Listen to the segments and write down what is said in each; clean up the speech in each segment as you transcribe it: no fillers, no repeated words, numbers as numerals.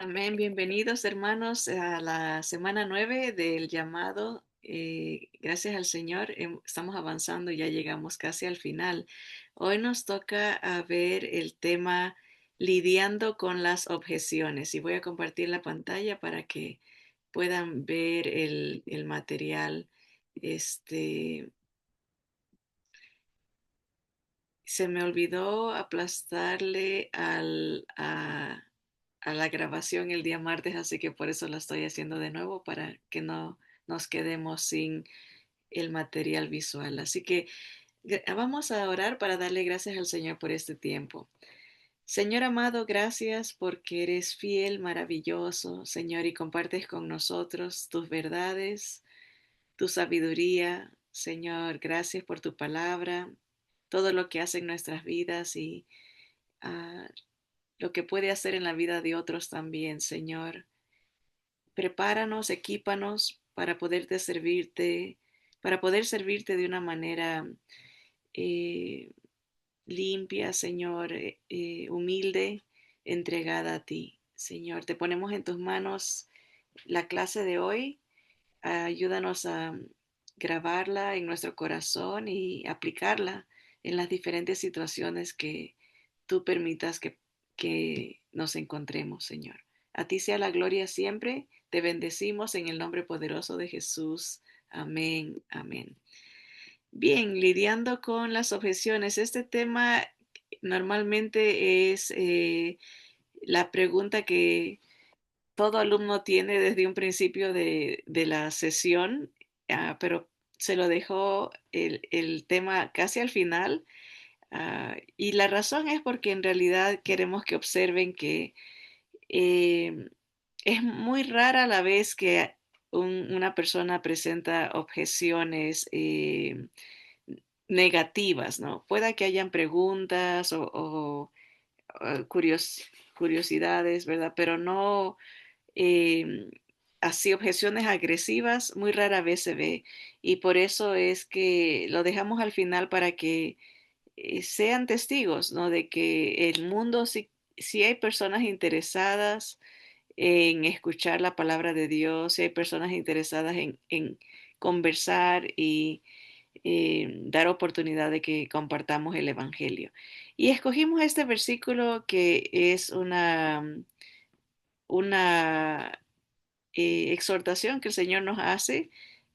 Amén, bienvenidos hermanos a la semana 9 del llamado. Gracias al Señor, estamos avanzando, ya llegamos casi al final. Hoy nos toca ver el tema lidiando con las objeciones y voy a compartir la pantalla para que puedan ver el material. Este, Se me olvidó aplastarle a la grabación el día martes, así que por eso lo estoy haciendo de nuevo para que no nos quedemos sin el material visual. Así que vamos a orar para darle gracias al Señor por este tiempo. Señor amado, gracias porque eres fiel, maravilloso, Señor, y compartes con nosotros tus verdades, tu sabiduría. Señor, gracias por tu palabra, todo lo que hace en nuestras vidas y ah, lo que puede hacer en la vida de otros también, Señor. Prepáranos, equípanos para poderte servirte, para poder servirte de una manera eh, limpia, Señor, humilde, entregada a ti. Señor, te ponemos en tus manos la clase de hoy. Ayúdanos a grabarla en nuestro corazón y aplicarla en las diferentes situaciones que tú permitas que nos encontremos, Señor. A ti sea la gloria siempre. Te bendecimos en el nombre poderoso de Jesús. Amén, amén. Bien, lidiando con las objeciones. Este tema normalmente es la pregunta que todo alumno tiene desde un principio de la sesión, pero se lo dejó el tema casi al final. Y la razón es porque en realidad queremos que observen que eh, es muy rara la vez que una persona presenta objeciones negativas, ¿no? Pueda que hayan preguntas o curiosidades, ¿verdad? Pero no eh, así objeciones agresivas muy rara vez se ve y por eso es que lo dejamos al final para que sean testigos, ¿no? De que el mundo sí hay personas interesadas en escuchar la palabra de Dios, sí hay personas interesadas en conversar y dar oportunidad de que compartamos el Evangelio. Y escogimos este versículo que es una exhortación que el Señor nos hace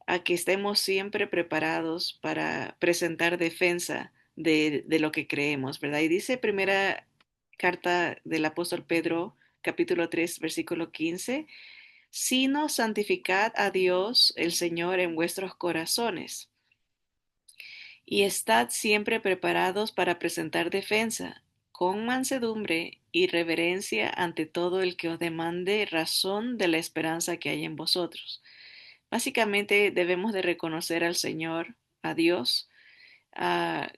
a que estemos siempre preparados para presentar defensa de lo que creemos, ¿verdad? Y dice primera carta del apóstol Pedro, capítulo 3 versículo 15, sino santificad a Dios el Señor en vuestros corazones y estad siempre preparados para presentar defensa con mansedumbre y reverencia ante todo el que os demande razón de la esperanza que hay en vosotros. Básicamente debemos de reconocer al Señor, a Dios, ah,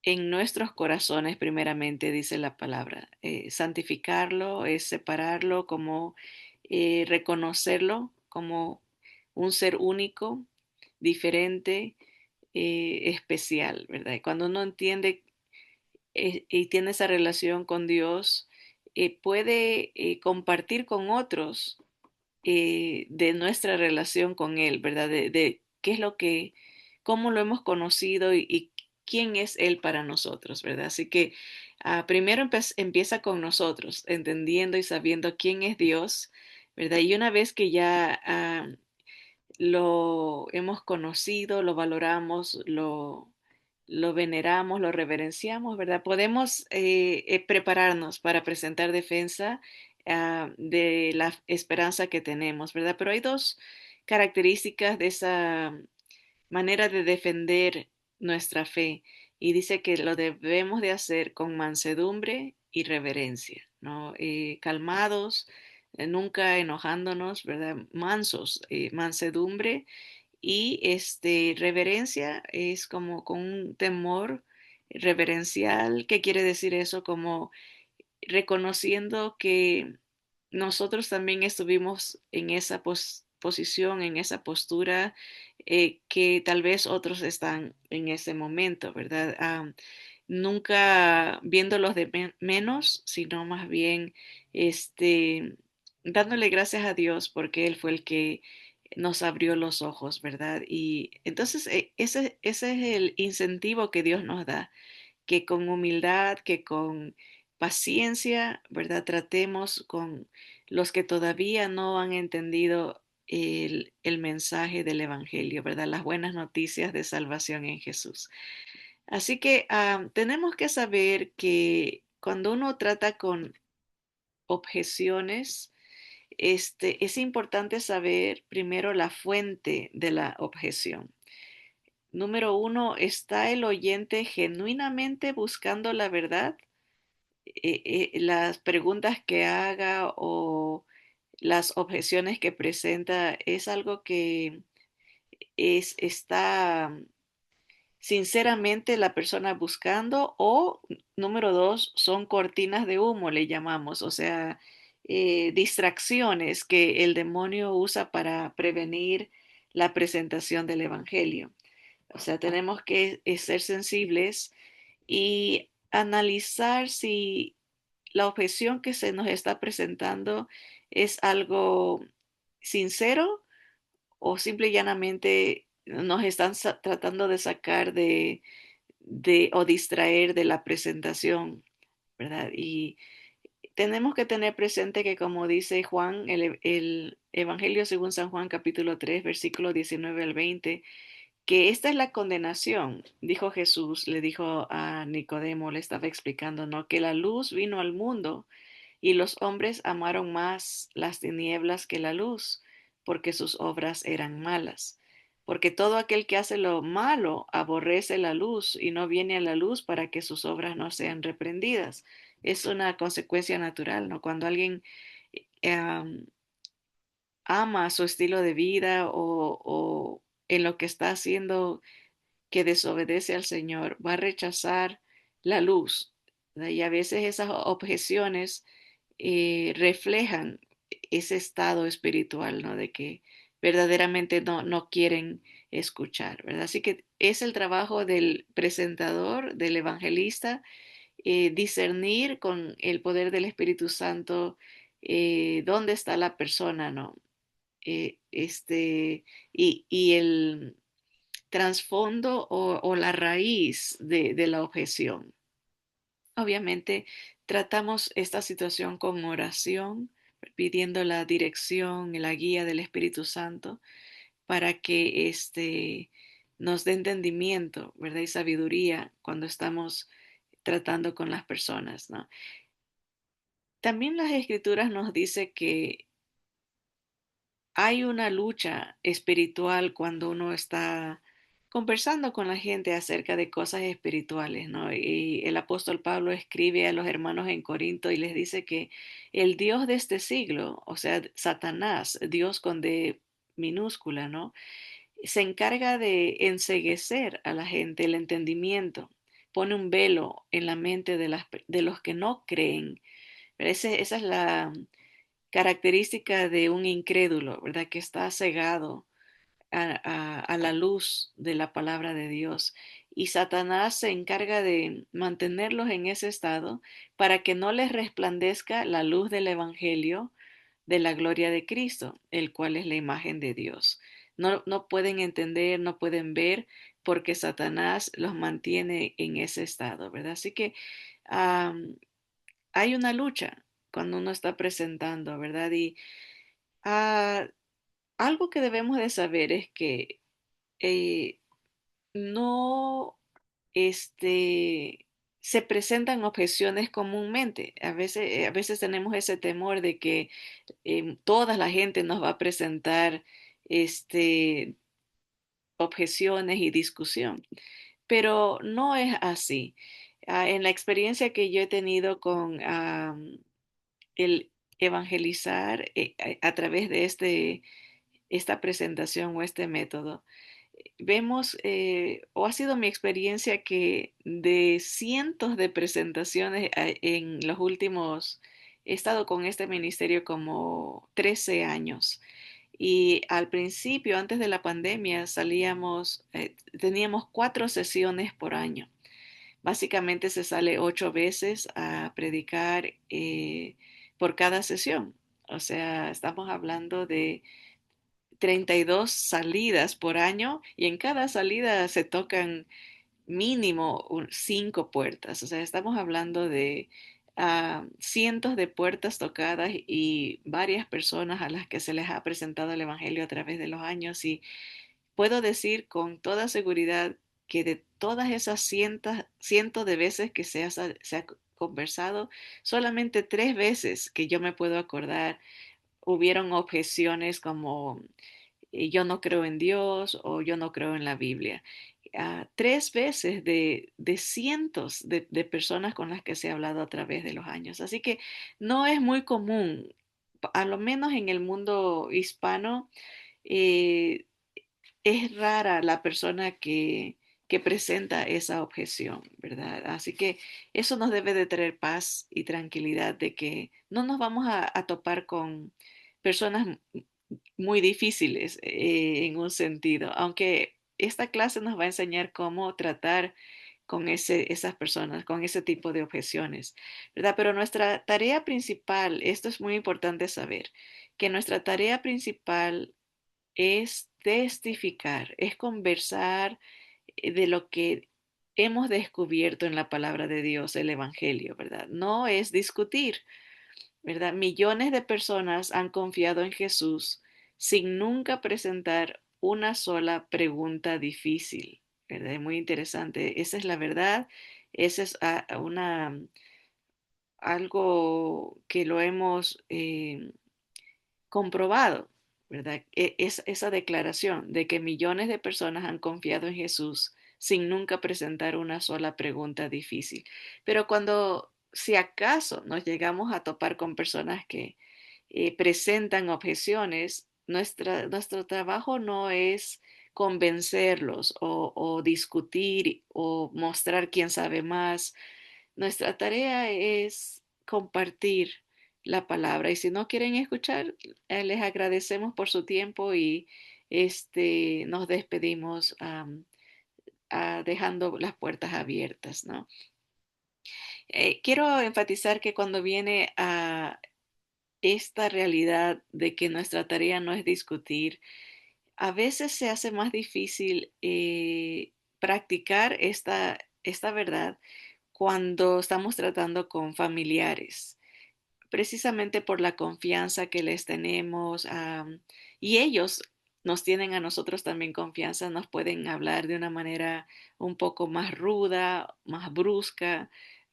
en nuestros corazones primeramente, dice la palabra. Santificarlo es separarlo, como reconocerlo como un ser único, diferente, especial, ¿verdad? Y cuando uno entiende y tiene esa relación con Dios, puede compartir con otros de nuestra relación con Él, ¿verdad? De qué es lo que, cómo lo hemos conocido y quién es Él para nosotros, ¿verdad? Así que primero empieza con nosotros, entendiendo y sabiendo quién es Dios, ¿verdad? Y una vez que ya lo hemos conocido, lo valoramos, lo veneramos, lo reverenciamos, ¿verdad? Podemos prepararnos para presentar defensa de la esperanza que tenemos, ¿verdad? Pero hay dos características de esa manera de defender nuestra fe y dice que lo debemos de hacer con mansedumbre y reverencia, ¿no? Calmados, nunca enojándonos, ¿verdad? Mansos, mansedumbre y reverencia es como con un temor reverencial. ¿Qué quiere decir eso? Como reconociendo que nosotros también estuvimos en esa posición, en esa postura que tal vez otros están en ese momento, ¿verdad? Nunca viéndolos de menos, sino más bien este, dándole gracias a Dios porque Él fue el que nos abrió los ojos, ¿verdad? Y entonces ese es el incentivo que Dios nos da, que con humildad, que con paciencia, ¿verdad? Tratemos con los que todavía no han entendido el mensaje del Evangelio, ¿verdad? Las buenas noticias de salvación en Jesús. Así que tenemos que saber que cuando uno trata con objeciones, es importante saber primero la fuente de la objeción. Número uno, ¿está el oyente genuinamente buscando la verdad? Las preguntas que haga o las objeciones que presenta es algo que está sinceramente la persona buscando o número dos, son cortinas de humo, le llamamos, o sea, distracciones que el demonio usa para prevenir la presentación del Evangelio. O sea, tenemos que ser sensibles y analizar si la objeción que se nos está presentando es algo sincero o simple y llanamente nos están tratando de sacar o distraer de la presentación, ¿verdad? Y tenemos que tener presente que como dice Juan, el Evangelio según San Juan capítulo 3 versículo 19 al 20, que esta es la condenación, dijo Jesús, le dijo a Nicodemo, le estaba explicando, ¿no? Que la luz vino al mundo y los hombres amaron más las tinieblas que la luz, porque sus obras eran malas. Porque todo aquel que hace lo malo aborrece la luz y no viene a la luz para que sus obras no sean reprendidas. Es una consecuencia natural, ¿no? Cuando alguien eh, ama su estilo de vida o en lo que está haciendo que desobedece al Señor, va a rechazar la luz. ¿Verdad? Y a veces esas objeciones reflejan ese estado espiritual, ¿no? De que verdaderamente no quieren escuchar, ¿verdad? Así que es el trabajo del presentador, del evangelista, discernir con el poder del Espíritu Santo dónde está la persona, ¿no? Y el trasfondo o la raíz de la objeción. Obviamente, tratamos esta situación con oración, pidiendo la dirección y la guía del Espíritu Santo para que nos dé entendimiento, ¿verdad? Y sabiduría cuando estamos tratando con las personas, ¿no? También las escrituras nos dice que hay una lucha espiritual cuando uno está conversando con la gente acerca de cosas espirituales, ¿no? Y el apóstol Pablo escribe a los hermanos en Corinto y les dice que el Dios de este siglo, o sea, Satanás, Dios con D minúscula, ¿no? Se encarga de enceguecer a la gente el entendimiento, pone un velo en la mente de los que no creen. Esa es la característica de un incrédulo, ¿verdad? Que está cegado a la luz de la palabra de Dios. Y Satanás se encarga de mantenerlos en ese estado para que no les resplandezca la luz del Evangelio de la gloria de Cristo, el cual es la imagen de Dios. No pueden entender, no pueden ver, porque Satanás los mantiene en ese estado, ¿verdad? Así que um, hay una lucha cuando uno está presentando, ¿verdad? Y ah, algo que debemos de saber es que eh, no se presentan objeciones comúnmente. A veces tenemos ese temor de que toda la gente nos va a presentar este, objeciones y discusión, pero no es así. En la experiencia que yo he tenido con el evangelizar a través de esta presentación o este método, vemos, o ha sido mi experiencia que de cientos de presentaciones en los últimos, he estado con este ministerio como 13 años. Y al principio, antes de la pandemia, teníamos 4 sesiones por año. Básicamente se sale 8 veces a predicar por cada sesión. O sea, estamos hablando de 32 salidas por año y en cada salida se tocan mínimo 5 puertas. O sea, estamos hablando de cientos de puertas tocadas y varias personas a las que se les ha presentado el Evangelio a través de los años. Y puedo decir con toda seguridad que de todas esas cientos de veces que se ha conversado, solamente 3 veces que yo me puedo acordar hubieron objeciones como yo no creo en Dios o yo no creo en la Biblia. 3 veces de cientos de personas con las que se ha hablado a través de los años. Así que no es muy común, a lo menos en el mundo hispano, eh, es rara la persona que presenta esa objeción, ¿verdad? Así que eso nos debe de traer paz y tranquilidad de que no nos vamos a topar con personas muy difíciles en un sentido, aunque esta clase nos va a enseñar cómo tratar con esas personas, con ese tipo de objeciones, ¿verdad? Pero nuestra tarea principal, esto es muy importante saber, que nuestra tarea principal es testificar, es conversar de lo que hemos descubierto en la palabra de Dios, el Evangelio, ¿verdad? No es discutir, ¿verdad? Millones de personas han confiado en Jesús sin nunca presentar una sola pregunta difícil, ¿verdad? Es muy interesante. Esa es la verdad. Esa es algo que lo hemos comprobado, ¿verdad? Esa declaración de que millones de personas han confiado en Jesús sin nunca presentar una sola pregunta difícil. Pero cuando, si acaso nos llegamos a topar con personas que presentan objeciones, nuestro trabajo no es convencerlos o discutir o mostrar quién sabe más. Nuestra tarea es compartir la palabra y si no quieren escuchar, les agradecemos por su tiempo y nos despedimos dejando las puertas abiertas, ¿no? Quiero enfatizar que cuando viene a esta realidad de que nuestra tarea no es discutir, a veces se hace más difícil practicar esta verdad cuando estamos tratando con familiares, precisamente por la confianza que les tenemos, y ellos nos tienen a nosotros también confianza, nos pueden hablar de una manera un poco más ruda, más brusca,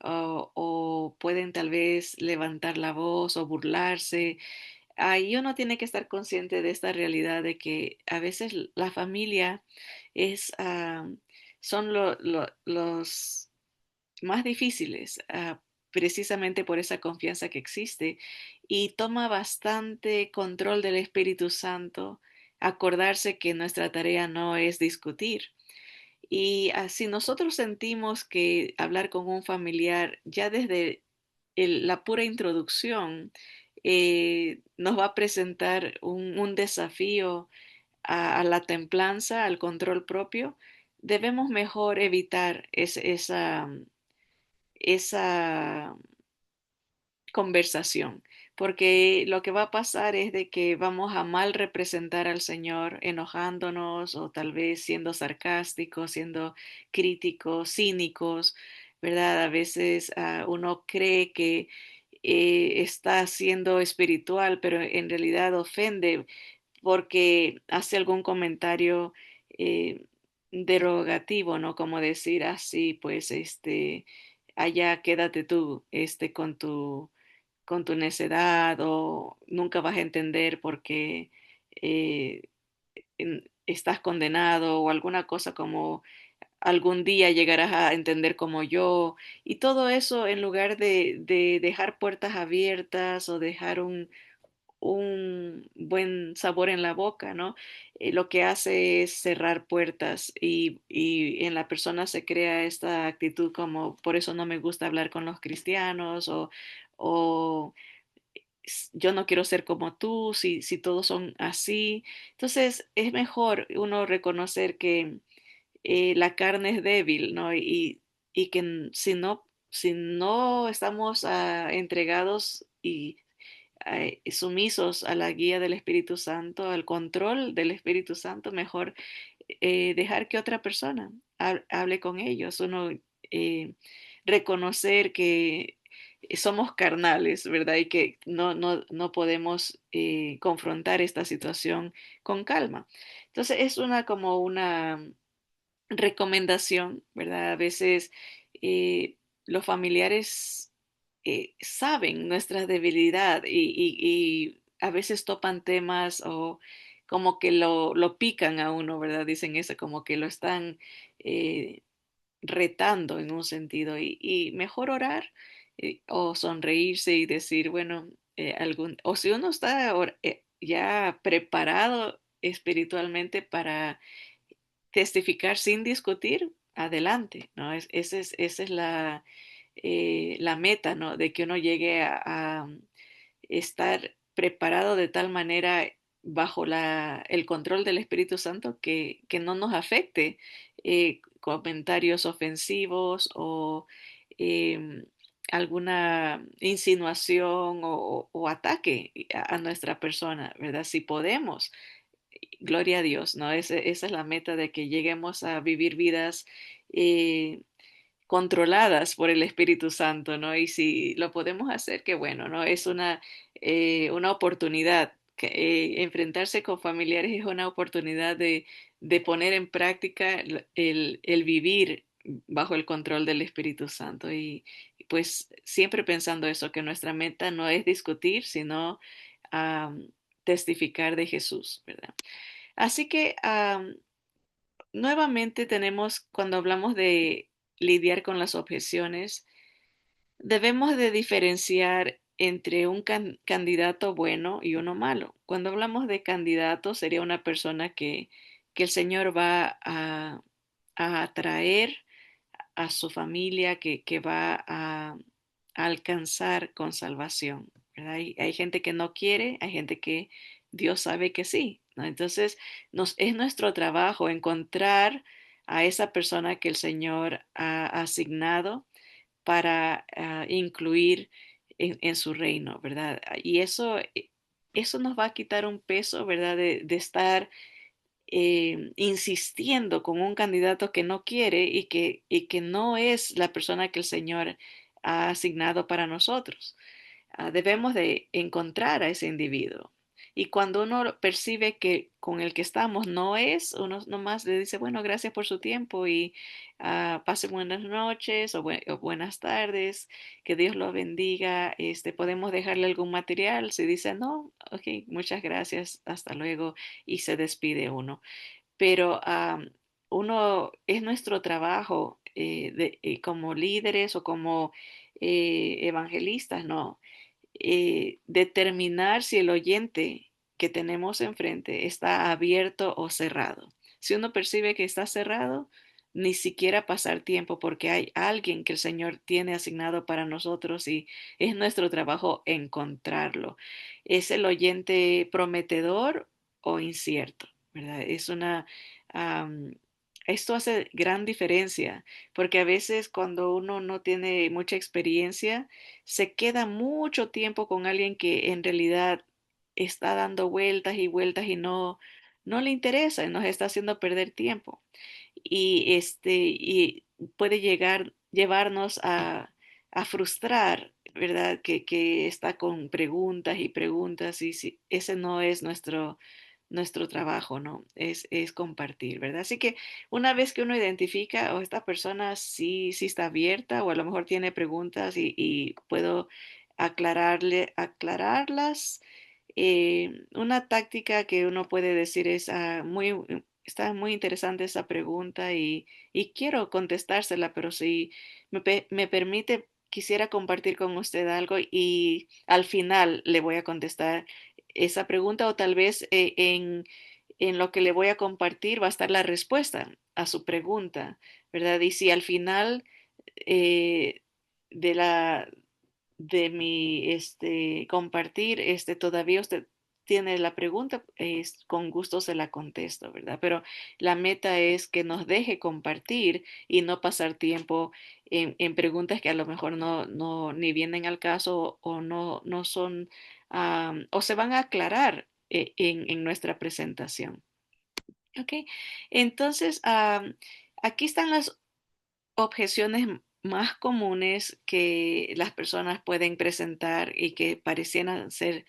o pueden tal vez levantar la voz o burlarse. Ahí uno tiene que estar consciente de esta realidad de que a veces la familia es, son los más difíciles, precisamente por esa confianza que existe y toma bastante control del Espíritu Santo acordarse que nuestra tarea no es discutir. Y si nosotros sentimos que hablar con un familiar ya desde la pura introducción nos va a presentar un desafío a la templanza, al control propio, debemos mejor evitar esa conversación, porque lo que va a pasar es de que vamos a mal representar al Señor enojándonos o tal vez siendo sarcásticos, siendo críticos, cínicos, ¿verdad? A veces uno cree que está siendo espiritual, pero en realidad ofende porque hace algún comentario eh, derogativo, ¿no? Como decir así, pues, allá quédate tú, con tu necedad o nunca vas a entender porque eh, estás condenado o alguna cosa como algún día llegarás a entender como yo y todo eso en lugar de dejar puertas abiertas o dejar un buen sabor en la boca, ¿no? Lo que hace es cerrar puertas y en la persona se crea esta actitud como, por eso no me gusta hablar con los cristianos o yo no quiero ser como tú, si todos son así. Entonces es mejor uno reconocer que la carne es débil, ¿no? Y que si no estamos entregados y sumisos a la guía del Espíritu Santo, al control del Espíritu Santo, mejor dejar que otra persona hable con ellos, uno reconocer que somos carnales, ¿verdad? Y que no podemos confrontar esta situación con calma. Entonces es una como una recomendación, ¿verdad? A veces los familiares saben nuestra debilidad y a veces topan temas o como que lo pican a uno, ¿verdad? Dicen eso, como que lo están eh, retando en un sentido y mejor orar o sonreírse y decir, bueno, o si uno está ya preparado espiritualmente para testificar sin discutir, adelante, ¿no? Esa es la meta, ¿no? De que uno llegue a estar preparado de tal manera bajo el control del Espíritu Santo que no nos afecte comentarios ofensivos o eh, alguna insinuación o ataque a nuestra persona, ¿verdad? Si podemos, gloria a Dios, ¿no? Esa es la meta de que lleguemos a vivir vidas eh, controladas por el Espíritu Santo, ¿no? Y si lo podemos hacer, qué bueno, ¿no? Es una oportunidad. Enfrentarse con familiares es una oportunidad de poner en práctica el vivir bajo el control del Espíritu Santo. Y pues siempre pensando eso, que nuestra meta no es discutir, sino um, testificar de Jesús, ¿verdad? Así que nuevamente tenemos, cuando hablamos de lidiar con las objeciones, debemos de diferenciar entre un candidato bueno y uno malo. Cuando hablamos de candidato, sería una persona que el Señor va a atraer a su familia, que va a alcanzar con salvación, ¿verdad? Hay gente que no quiere, hay gente que Dios sabe que sí, ¿no? Entonces, es nuestro trabajo encontrar a esa persona que el Señor ha asignado para incluir en su reino, ¿verdad? Y eso nos va a quitar un peso, ¿verdad? De estar insistiendo con un candidato que no quiere y que no es la persona que el Señor ha asignado para nosotros. Debemos de encontrar a ese individuo. Y cuando uno percibe que con el que estamos no es, uno nomás le dice, bueno, gracias por su tiempo y pase buenas noches o buenas tardes, que Dios lo bendiga. Podemos dejarle algún material. Si dice no, ok, muchas gracias, hasta luego y se despide uno. Pero es nuestro trabajo como líderes o como evangelistas, ¿no? Determinar si el oyente que tenemos enfrente está abierto o cerrado. Si uno percibe que está cerrado, ni siquiera pasar tiempo porque hay alguien que el Señor tiene asignado para nosotros y es nuestro trabajo encontrarlo. ¿Es el oyente prometedor o incierto? ¿Verdad? Am, esto hace gran diferencia porque a veces cuando uno no tiene mucha experiencia, se queda mucho tiempo con alguien que en realidad está dando vueltas y vueltas y no le interesa y nos está haciendo perder tiempo. Y puede llevarnos a frustrar, ¿verdad? Que está con preguntas y preguntas y si, ese no es nuestro trabajo, ¿no? Es compartir, ¿verdad? Así que una vez que uno identifica, o esta persona sí está abierta, o a lo mejor tiene preguntas y puedo aclararlas. Una táctica que uno puede decir es, está muy interesante esa pregunta y quiero contestársela, pero si me permite, quisiera compartir con usted algo y al final le voy a contestar esa pregunta o tal vez en lo que le voy a compartir va a estar la respuesta a su pregunta, ¿verdad? Y si al final eh, de la de mi compartir, todavía usted tiene la pregunta, con gusto se la contesto, ¿verdad? Pero la meta es que nos deje compartir y no pasar tiempo en preguntas que a lo mejor ni vienen al caso o no son, o se van a aclarar en nuestra presentación. ¿Ok? Entonces, aquí están las objeciones más comunes que las personas pueden presentar y que parecieran ser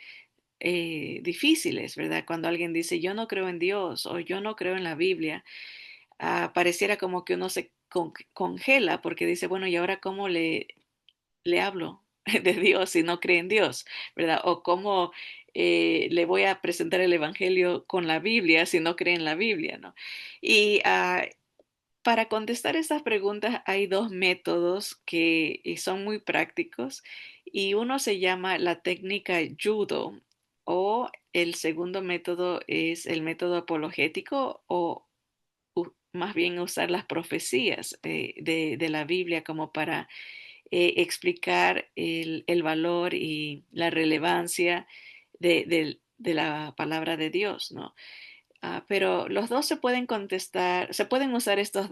difíciles, ¿verdad? Cuando alguien dice yo no creo en Dios o yo no creo en la Biblia, pareciera como que uno se congela porque dice, bueno, ¿y ahora cómo le hablo de Dios si no cree en Dios, ¿verdad? O cómo le voy a presentar el Evangelio con la Biblia si no cree en la Biblia, ¿no? Y para contestar estas preguntas hay dos métodos que son muy prácticos y uno se llama la técnica judo o el segundo método es el método apologético o más bien usar las profecías de la Biblia como para explicar el valor y la relevancia de la palabra de Dios, ¿no? Pero los dos se pueden contestar, se pueden usar estos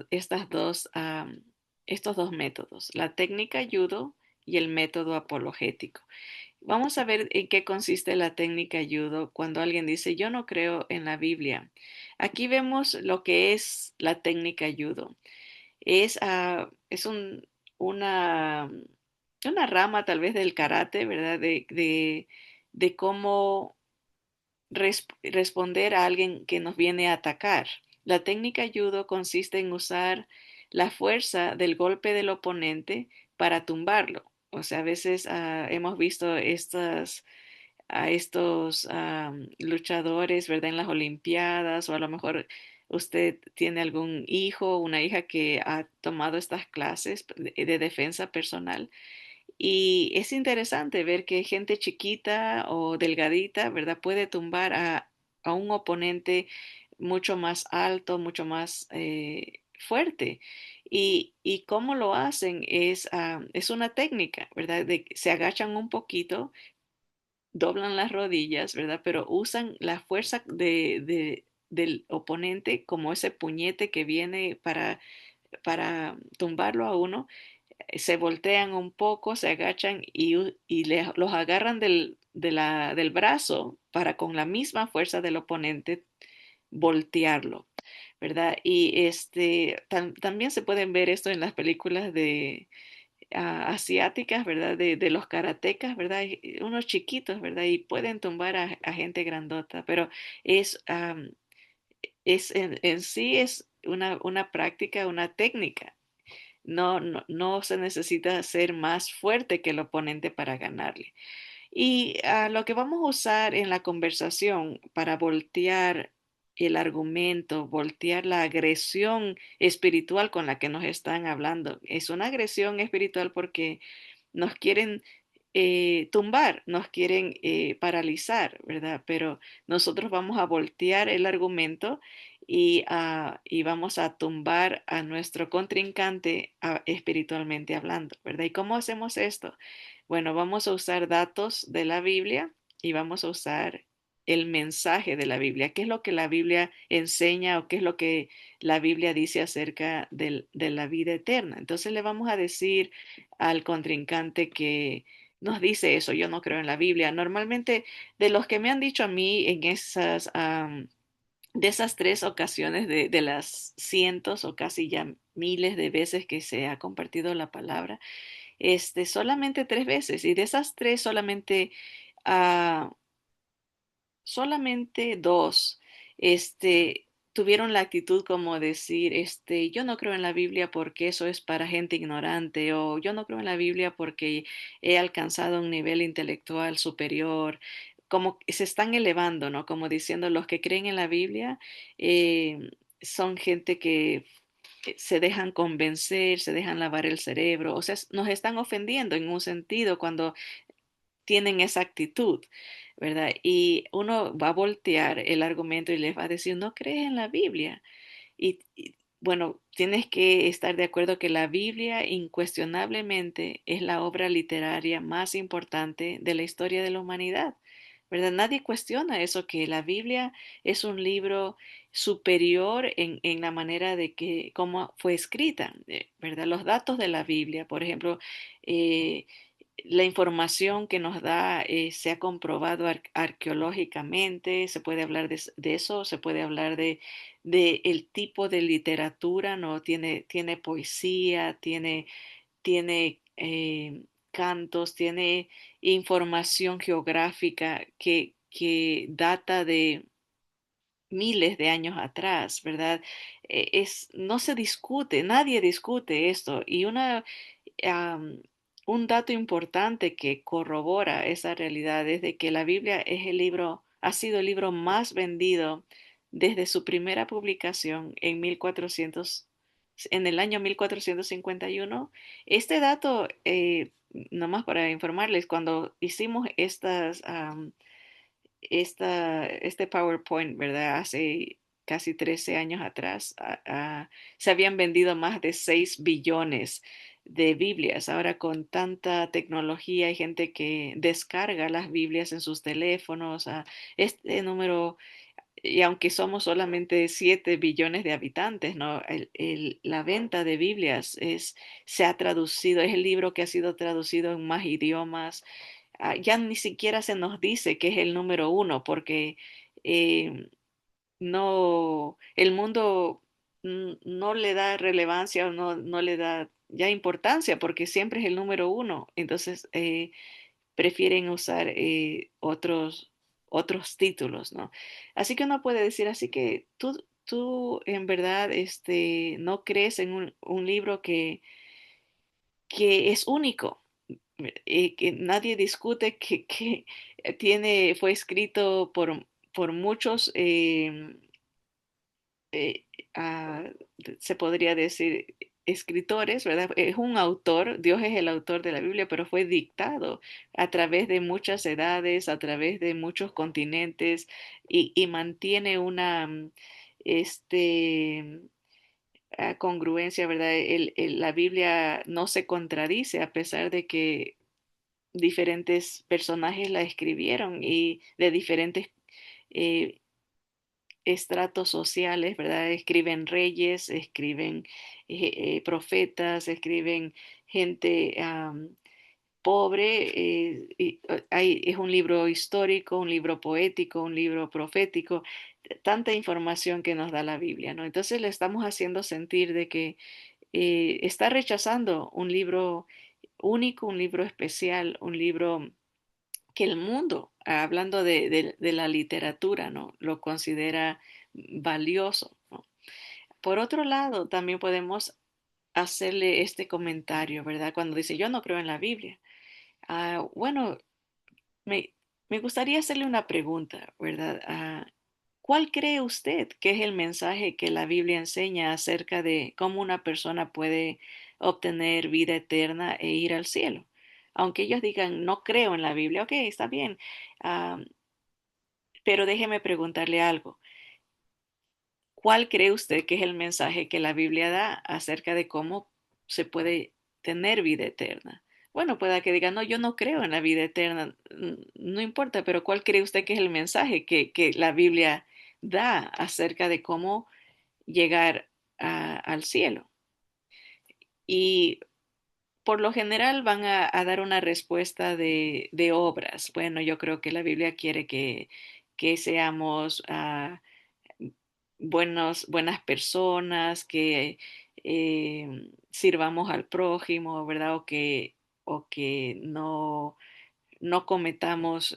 dos métodos, la técnica judo y el método apologético. Vamos a ver en qué consiste la técnica judo cuando alguien dice yo no creo en la Biblia. Aquí vemos lo que es la técnica judo. Es una, una rama tal vez del karate, ¿verdad? De cómo responder a alguien que nos viene a atacar. La técnica judo consiste en usar la fuerza del golpe del oponente para tumbarlo. O sea, a veces hemos visto a estos luchadores, ¿verdad? En las Olimpiadas o a lo mejor usted tiene algún hijo o una hija que ha tomado estas clases de defensa personal y es interesante ver que gente chiquita o delgadita, ¿verdad? Puede tumbar a un oponente mucho más alto, mucho más fuerte. Y cómo lo hacen es una técnica, ¿verdad? Se agachan un poquito, doblan las rodillas, ¿verdad? Pero usan la fuerza del oponente como ese puñete que viene para tumbarlo a uno se voltean un poco, se agachan y los agarran del brazo para con la misma fuerza del oponente voltearlo, ¿verdad? Y también se pueden ver esto en las películas de asiáticas, ¿verdad? De los karatecas, ¿verdad? Unos chiquitos, ¿verdad? Y pueden tumbar a gente grandota, pero es, en sí es una práctica, una técnica no se necesita ser más fuerte que el oponente para ganarle. Y lo que vamos a usar en la conversación para voltear el argumento, voltear la agresión espiritual con la que nos están hablando. Es una agresión espiritual porque nos quieren tumbar, nos quieren paralizar, ¿verdad? Pero nosotros vamos a voltear el argumento y vamos a tumbar a nuestro contrincante espiritualmente hablando, ¿verdad? ¿Y cómo hacemos esto? Bueno, vamos a usar datos de la Biblia y vamos a usar el mensaje de la Biblia. ¿Qué es lo que la Biblia enseña o qué es lo que la Biblia dice acerca de la vida eterna? Entonces le vamos a decir al contrincante que nos dice eso, yo no creo en la Biblia. Normalmente, de los que me han dicho a mí de esas tres ocasiones de las cientos o casi ya miles de veces que se ha compartido la palabra, solamente tres veces, y de esas tres ah, solamente dos, tuvieron la actitud como decir, yo no creo en la Biblia porque eso es para gente ignorante, o yo no creo en la Biblia porque he alcanzado un nivel intelectual superior, como que se están elevando, ¿no? Como diciendo, los que creen en la Biblia son gente que se dejan convencer, se dejan lavar el cerebro, o sea, nos están ofendiendo en un sentido cuando tienen esa actitud, ¿verdad? Y uno va a voltear el argumento y les va a decir, no crees en la Biblia. Bueno, tienes que estar de acuerdo que la Biblia incuestionablemente es la obra literaria más importante de la historia de la humanidad, ¿verdad? Nadie cuestiona eso, que la Biblia es un libro superior en la manera de que, cómo fue escrita, ¿verdad? Los datos de la Biblia, por ejemplo, eh, la información que nos da se ha comprobado arqueológicamente, se puede hablar de eso, se puede hablar de el tipo de literatura, ¿no? Tiene poesía, tiene cantos, tiene información geográfica que data de miles de años atrás, ¿verdad? No se discute, nadie discute esto. Y am, un dato importante que corrobora esa realidad es de que la Biblia es ha sido el libro más vendido desde su primera publicación en 1400, en el año 1451. Este dato, nomás para informarles, cuando hicimos este PowerPoint, ¿verdad? Hace casi 13 años atrás, se habían vendido más de 6 billones de Biblias. Ahora con tanta tecnología hay gente que descarga las Biblias en sus teléfonos. Este número, y aunque somos solamente 7 billones de habitantes, ¿no? La venta de Biblias se ha traducido, es el libro que ha sido traducido en más idiomas. Ya ni siquiera se nos dice que es el número uno, porque eh, no, el mundo no le da relevancia o no le da ya importancia, porque siempre es el número uno. Entonces, prefieren usar otros títulos, ¿no? Así que uno puede decir, así que tú en verdad no crees en un libro que es único, que nadie discute, que fue escrito por muchos, eh, ah, se podría decir, escritores, ¿verdad? Es un autor, Dios es el autor de la Biblia, pero fue dictado a través de muchas edades, a través de muchos continentes y mantiene una, este, congruencia, ¿verdad? La Biblia no se contradice a pesar de que diferentes personajes la escribieron y de diferentes eh, estratos sociales, ¿verdad? Escriben reyes, escriben profetas, escriben gente pobre. Es un libro histórico, un libro poético, un libro profético, tanta información que nos da la Biblia, ¿no? Entonces le estamos haciendo sentir de que está rechazando un libro único, un libro especial, un libro que el mundo, hablando de la literatura, ¿no? Lo considera valioso, ¿no? Por otro lado, también podemos hacerle este comentario, ¿verdad? Cuando dice, yo no creo en la Biblia. Bueno, me, me gustaría hacerle una pregunta, ¿verdad? ¿Cuál cree usted que es el mensaje que la Biblia enseña acerca de cómo una persona puede obtener vida eterna e ir al cielo? Aunque ellos digan, no creo en la Biblia, ok, está bien. ah, pero déjeme preguntarle algo. ¿Cuál cree usted que es el mensaje que la Biblia da acerca de cómo se puede tener vida eterna? Bueno, pueda que diga, no, yo no creo en la vida eterna, no importa, pero ¿cuál cree usted que es el mensaje que la Biblia da acerca de cómo llegar al cielo? Y por lo general van a dar una respuesta de obras. Bueno, yo creo que la Biblia quiere que seamos buenas personas, que sirvamos al prójimo, ¿verdad? O que no cometamos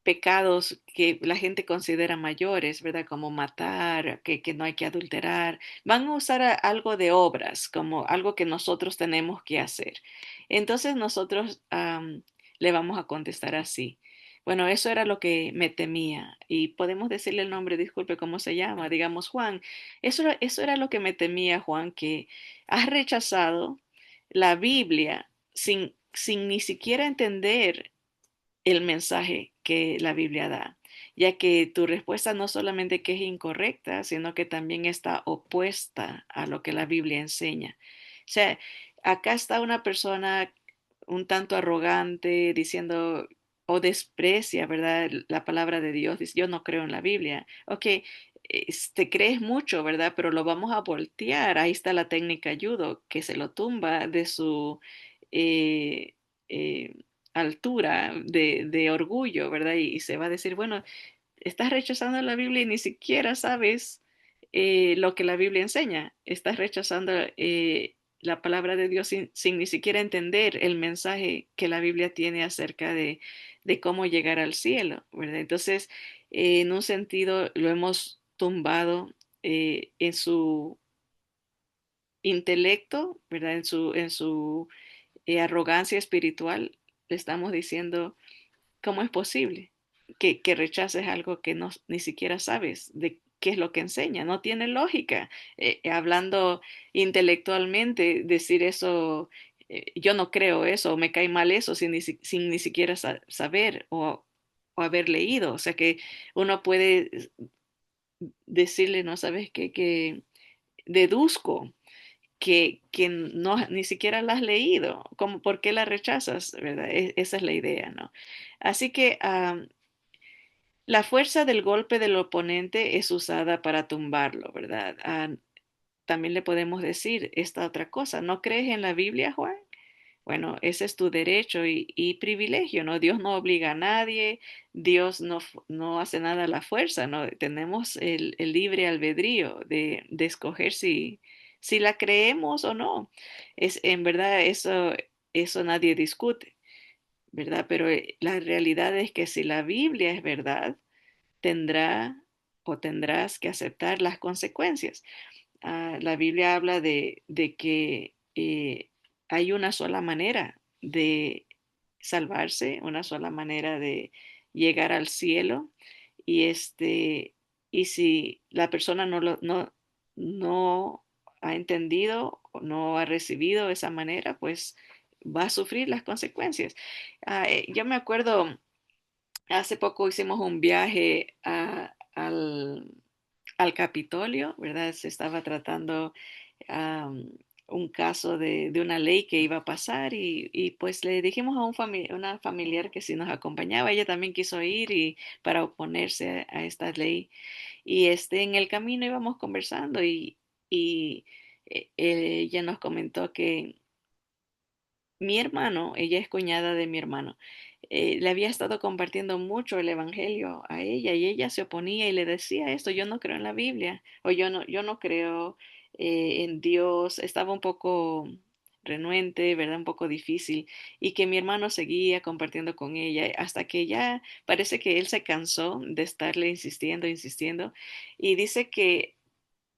pecados que la gente considera mayores, ¿verdad? Como matar, que no hay que adulterar. Van a usar algo de obras, como algo que nosotros tenemos que hacer. Entonces nosotros le vamos a contestar así. Bueno, eso era lo que me temía. Y podemos decirle el nombre, disculpe, ¿cómo se llama? Digamos, Juan. Eso era lo que me temía, Juan, que has rechazado la Biblia sin ni siquiera entender el mensaje que la Biblia da, ya que tu respuesta no solamente que es incorrecta, sino que también está opuesta a lo que la Biblia enseña. O sea, acá está una persona un tanto arrogante diciendo, o desprecia, ¿verdad? La palabra de Dios, dice, yo no creo en la Biblia. Ok, te crees mucho, ¿verdad? Pero lo vamos a voltear. Ahí está la técnica judo, que se lo tumba de su eh, eh, altura de orgullo, ¿verdad? Y se va a decir, bueno, estás rechazando la Biblia y ni siquiera sabes lo que la Biblia enseña. Estás rechazando la palabra de Dios sin ni siquiera entender el mensaje que la Biblia tiene acerca de cómo llegar al cielo, ¿verdad? Entonces, en un sentido, lo hemos tumbado en su intelecto, ¿verdad? En su arrogancia espiritual, le estamos diciendo, ¿cómo es posible que rechaces algo que no, ni siquiera sabes de qué es lo que enseña? No tiene lógica. Hablando intelectualmente, decir eso, yo no creo eso, o me cae mal eso, sin ni siquiera saber o haber leído. O sea que uno puede decirle, no sabes qué, que deduzco que no, ni siquiera la has leído, como por qué la rechazas, ¿verdad? Esa es la idea, ¿no? Así que la fuerza del golpe del oponente es usada para tumbarlo, ¿verdad? También le podemos decir esta otra cosa, ¿no crees en la Biblia, Juan? Bueno, ese es tu derecho y privilegio, ¿no? Dios no obliga a nadie, Dios no hace nada a la fuerza, ¿no? Tenemos el libre albedrío de escoger si la creemos o no. En verdad, eso nadie discute, ¿verdad? Pero la realidad es que si la Biblia es verdad, tendrá o tendrás que aceptar las consecuencias. La Biblia habla de que hay una sola manera de salvarse, una sola manera de llegar al cielo y y si la persona no ha entendido o no ha recibido esa manera, pues va a sufrir las consecuencias. Yo me acuerdo, hace poco hicimos un viaje al Capitolio, ¿verdad? Se estaba tratando am, un caso de una ley que iba a pasar y pues le dijimos a una familiar que si nos acompañaba, ella también quiso ir y para oponerse a esta ley. Y en el camino íbamos conversando y ella nos comentó que mi hermano, ella es cuñada de mi hermano, le había estado compartiendo mucho el evangelio a ella y ella se oponía y le decía esto, yo no creo en la Biblia o yo no creo en Dios, estaba un poco renuente, ¿verdad? Un poco difícil y que mi hermano seguía compartiendo con ella hasta que ya parece que él se cansó de estarle insistiendo, insistiendo y dice que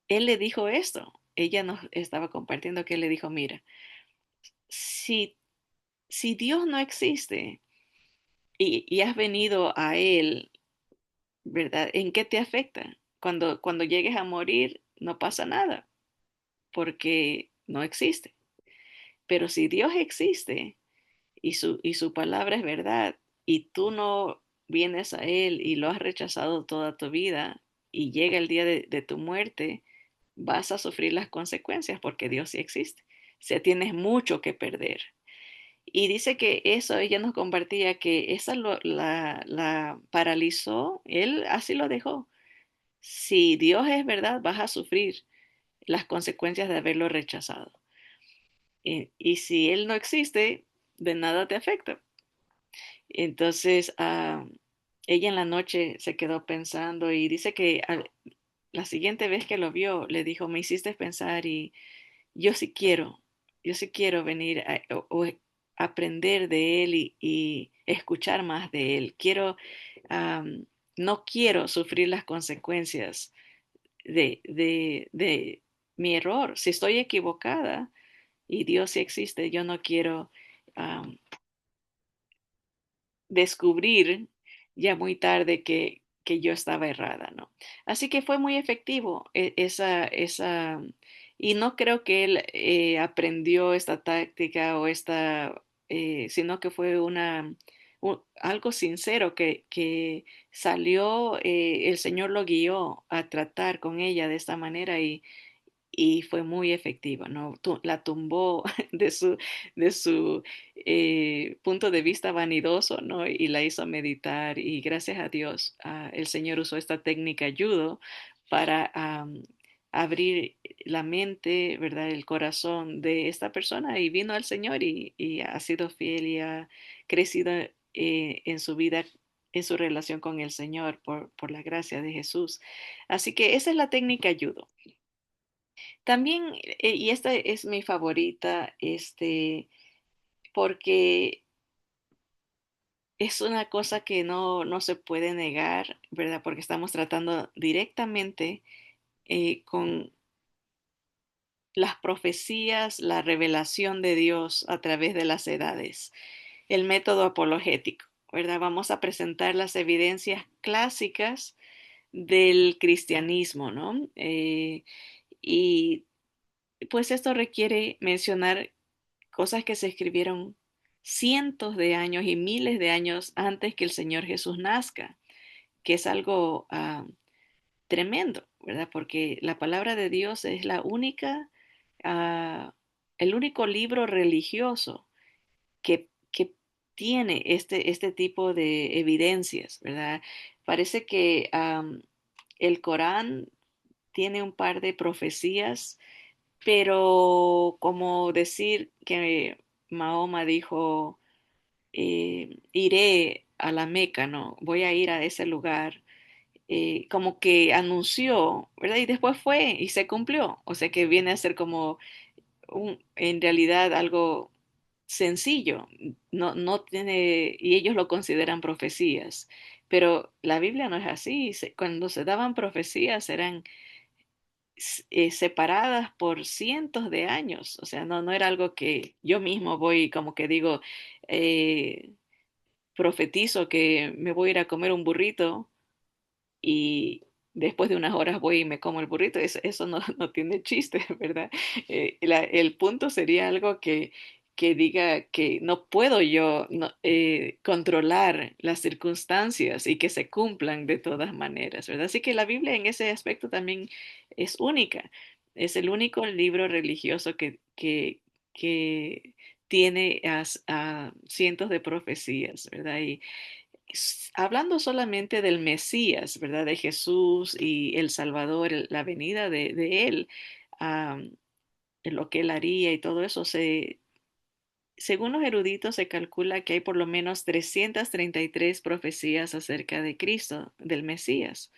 él le dijo esto, ella nos estaba compartiendo que él le dijo, mira, si si Dios no existe y has venido a Él, ¿verdad? ¿En qué te afecta? Cuando llegues a morir, no pasa nada, porque no existe. Pero si Dios existe y su palabra es verdad, y tú no vienes a Él y lo has rechazado toda tu vida, y llega el día de tu muerte, vas a sufrir las consecuencias porque Dios sí existe. O sea, tienes mucho que perder. Y dice que eso, ella nos compartía que esa la paralizó, él así lo dejó. Si Dios es verdad, vas a sufrir las consecuencias de haberlo rechazado. Y si Él no existe, de nada te afecta. Entonces, ella en la noche se quedó pensando y dice que la siguiente vez que lo vio, le dijo, me hiciste pensar y yo sí quiero, yo sí quiero venir o aprender de él y escuchar más de él. Am, no quiero sufrir las consecuencias de mi error. Si estoy equivocada y Dios sí existe, yo no quiero am, descubrir ya muy tarde que yo estaba errada, ¿no? Así que fue muy efectivo y no creo que él aprendió esta táctica o sino que fue algo sincero que salió, el Señor lo guió a tratar con ella de esta manera y fue muy efectiva, ¿no? La tumbó de su punto de vista vanidoso, ¿no? Y la hizo meditar y gracias a Dios el Señor usó esta técnica judo para abrir la mente, ¿verdad? El corazón de esta persona y vino al Señor y ha sido fiel y ha crecido en su vida, en su relación con el Señor por la gracia de Jesús. Así que esa es la técnica judo. También, y esta es mi favorita, porque es una cosa que no se puede negar, ¿verdad? Porque estamos tratando directamente con las profecías, la revelación de Dios a través de las edades, el método apologético, ¿verdad? Vamos a presentar las evidencias clásicas del cristianismo, ¿no? Y pues esto requiere mencionar cosas que se escribieron cientos de años y miles de años antes que el Señor Jesús nazca, que es algo tremendo, ¿verdad? Porque la palabra de Dios es la única, ah, el único libro religioso que tiene este tipo de evidencias, ¿verdad? Parece que el Corán tiene un par de profecías, pero como decir que Mahoma dijo, iré a la Meca, ¿no? Voy a ir a ese lugar, como que anunció, ¿verdad? Y después fue y se cumplió. O sea que viene a ser como en realidad algo sencillo. No tiene, y ellos lo consideran profecías. Pero la Biblia no es así. Cuando se daban profecías eran separadas por cientos de años. O sea, no era algo que yo mismo voy como que digo, eh, profetizo que me voy a ir a comer un burrito y después de unas horas voy y me como el burrito. Eso no tiene chiste, ¿verdad? El punto sería algo que diga que no puedo yo controlar las circunstancias y que se cumplan de todas maneras, ¿verdad? Así que la Biblia en ese aspecto también es única. Es el único libro religioso que tiene a cientos de profecías, ¿verdad? Y hablando solamente del Mesías, ¿verdad? De Jesús y el Salvador, la venida de Él, am, en lo que Él haría y todo eso, según los eruditos se calcula que hay por lo menos 333 profecías acerca de Cristo, del Mesías,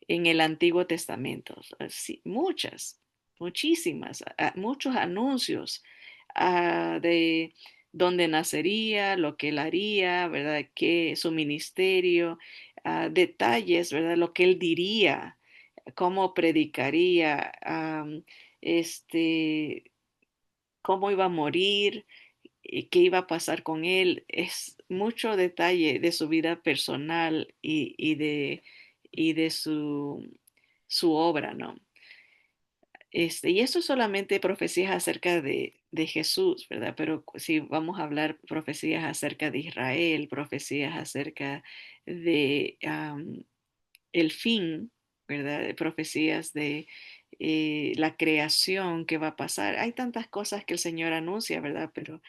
en el Antiguo Testamento. Sí, muchas, muchísimas, muchos anuncios de dónde nacería, lo que él haría, ¿verdad? Que su ministerio, detalles, ¿verdad? Lo que él diría, cómo predicaría, este, cómo iba a morir, qué iba a pasar con él. Es mucho detalle de su vida personal y de su obra, ¿no? Y esto es solamente profecías acerca de Jesús, ¿verdad? Pero si vamos a hablar profecías acerca de Israel, profecías acerca de el fin, ¿verdad? De profecías de la creación que va a pasar. Hay tantas cosas que el Señor anuncia, ¿verdad? Pero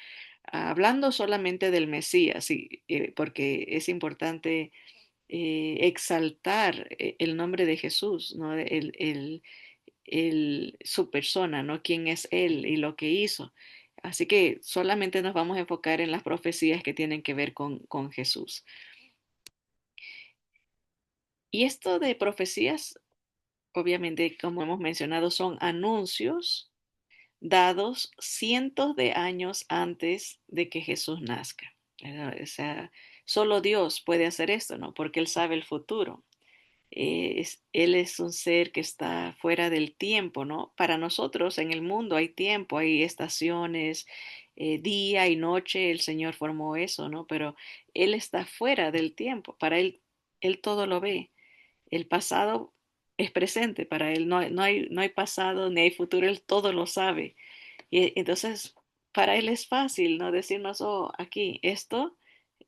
hablando solamente del Mesías, sí, porque es importante exaltar el nombre de Jesús, ¿no? Su persona, ¿no? Quién es Él y lo que hizo. Así que solamente nos vamos a enfocar en las profecías que tienen que ver con Jesús. Y esto de profecías, obviamente, como hemos mencionado, son anuncios dados cientos de años antes de que Jesús nazca, ¿verdad? O sea, solo Dios puede hacer esto, ¿no? Porque Él sabe el futuro. Él es un ser que está fuera del tiempo, ¿no? Para nosotros en el mundo hay tiempo, hay estaciones, día y noche, el Señor formó eso, ¿no? Pero Él está fuera del tiempo, para Él todo lo ve. El pasado es presente para Él, no hay pasado ni hay futuro, Él todo lo sabe. Y entonces, para Él es fácil, ¿no? Decirnos, oh, aquí, esto.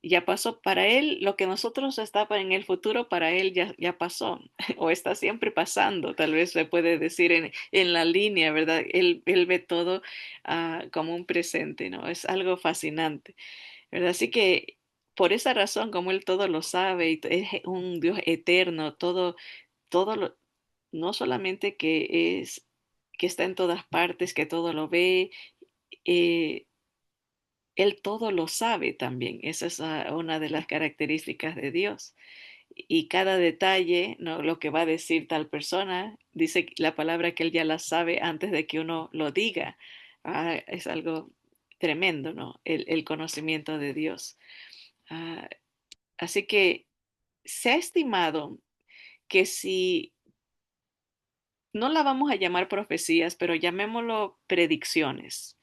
ya pasó para él, lo que nosotros está en el futuro, para él ya pasó, o está siempre pasando, tal vez se puede decir en la línea, ¿verdad? Él ve todo como un presente, ¿no? Es algo fascinante, ¿verdad? Así que por esa razón, como él todo lo sabe y es un Dios eterno, todo no solamente que está en todas partes, que todo lo ve, eh, él todo lo sabe también. Esa es una de las características de Dios. Y cada detalle, ¿no? Lo que va a decir tal persona, dice la palabra que él ya la sabe antes de que uno lo diga. Es algo tremendo, ¿no? El conocimiento de Dios. Ah, así que se ha estimado que si no la vamos a llamar profecías, pero llamémoslo predicciones.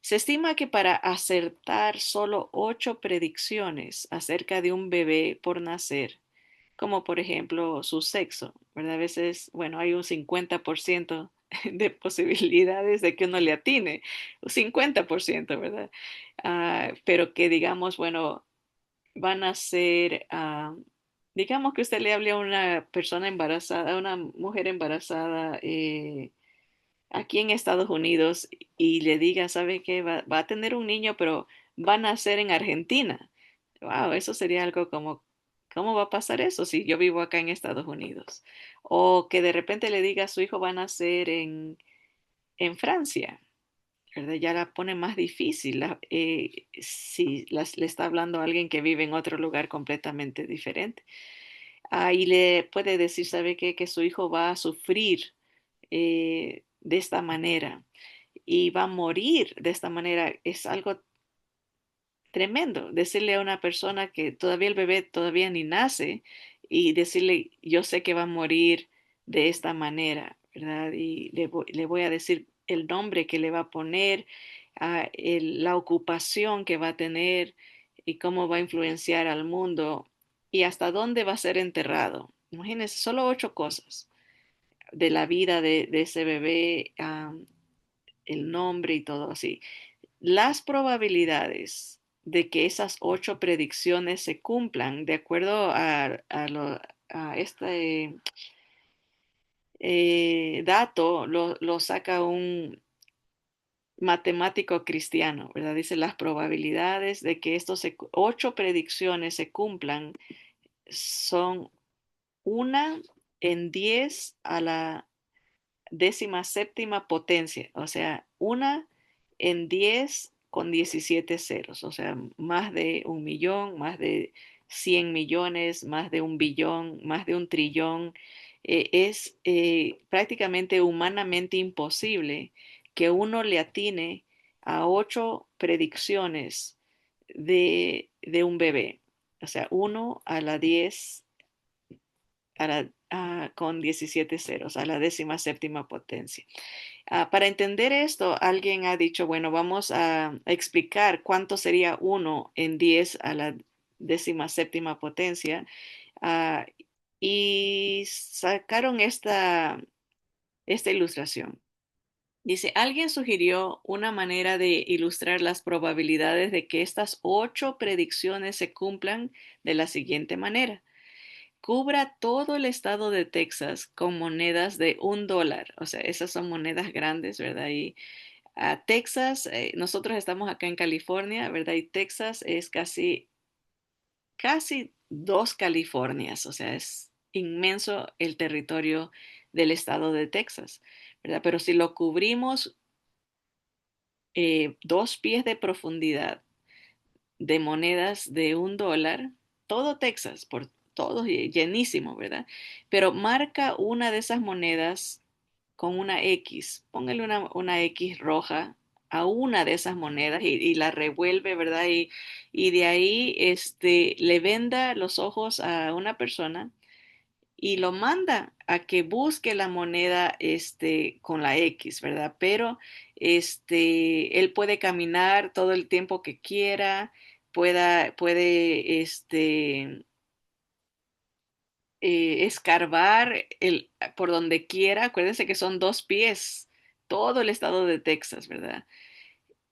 Se estima que para acertar solo 8 predicciones acerca de un bebé por nacer, como por ejemplo su sexo, ¿verdad? A veces, bueno, hay un 50% de posibilidades de que uno le atine, un 50%, ¿verdad? Pero que digamos, bueno, van a ser, digamos que usted le hable a una persona embarazada, a una mujer embarazada, aquí en Estados Unidos y le diga, ¿sabe qué? Va a tener un niño, pero va a nacer en Argentina. Wow, eso sería algo como, ¿cómo va a pasar eso si yo vivo acá en Estados Unidos? O que de repente le diga, su hijo va a nacer en Francia, ¿verdad? Ya la pone más difícil si le está hablando a alguien que vive en otro lugar completamente diferente. Y le puede decir, ¿sabe qué? Que su hijo va a sufrir de esta manera y va a morir de esta manera. Es algo tremendo decirle a una persona que todavía el bebé todavía ni nace y decirle, yo sé que va a morir de esta manera, ¿verdad? Y le voy a decir el nombre que le va a poner, la ocupación que va a tener y cómo va a influenciar al mundo y hasta dónde va a ser enterrado. Imagínense, solo 8 cosas de la vida de ese bebé, el nombre y todo así. Las probabilidades de que esas 8 predicciones se cumplan, de acuerdo a este dato, lo saca un matemático cristiano, ¿verdad? Dice las probabilidades de que estos 8 predicciones se cumplan son 1 en 10 a la 17ª potencia, o sea, 1 en 10 con 17 ceros, o sea, más de 1 millón, más de 100 millones, más de 1 billón, más de 1 trillón. Es prácticamente humanamente imposible que uno le atine a 8 predicciones de un bebé. O sea, 1 a la 10 con 17 ceros, a la 17ª potencia. Para entender esto, alguien ha dicho, bueno, vamos a explicar cuánto sería 1 en 10 a la 17ª potencia. ah, y sacaron esta ilustración. Dice, alguien sugirió una manera de ilustrar las probabilidades de que estas 8 predicciones se cumplan de la siguiente manera: cubra todo el estado de Texas con monedas de $1. O sea, esas son monedas grandes, ¿verdad? Y a Texas, nosotros estamos acá en California, ¿verdad? Y Texas es casi 2 Californias, o sea, es inmenso el territorio del estado de Texas, ¿verdad? Pero si lo cubrimos 2 pies de profundidad de monedas de $1, todo Texas, por todo llenísimo, ¿verdad? Pero marca una de esas monedas con una X, póngale una X roja a una de esas monedas y la revuelve, ¿verdad? Y de ahí le venda los ojos a una persona y lo manda a que busque la moneda con la X, ¿verdad? Pero él puede caminar todo el tiempo que quiera, puede escarbar por donde quiera. Acuérdense que son 2 pies, todo el estado de Texas, ¿verdad?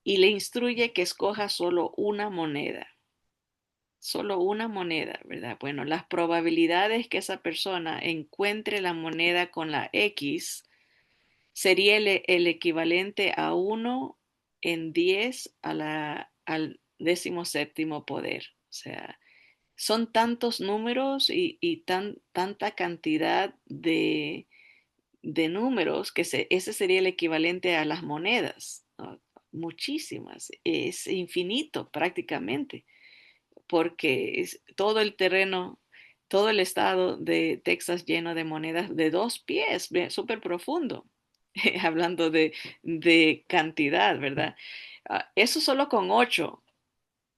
Y le instruye que escoja solo una moneda. solo una moneda, ¿verdad? Bueno, las probabilidades que esa persona encuentre la moneda con la X sería el equivalente a 1 en 10 al 17º poder. O sea, son tantos números y tanta cantidad de números que ese sería el equivalente a las monedas, ¿no? Muchísimas, es infinito prácticamente, porque es todo el terreno, todo el estado de Texas lleno de monedas de 2 pies, súper profundo, hablando de cantidad, ¿verdad? Eso solo con 8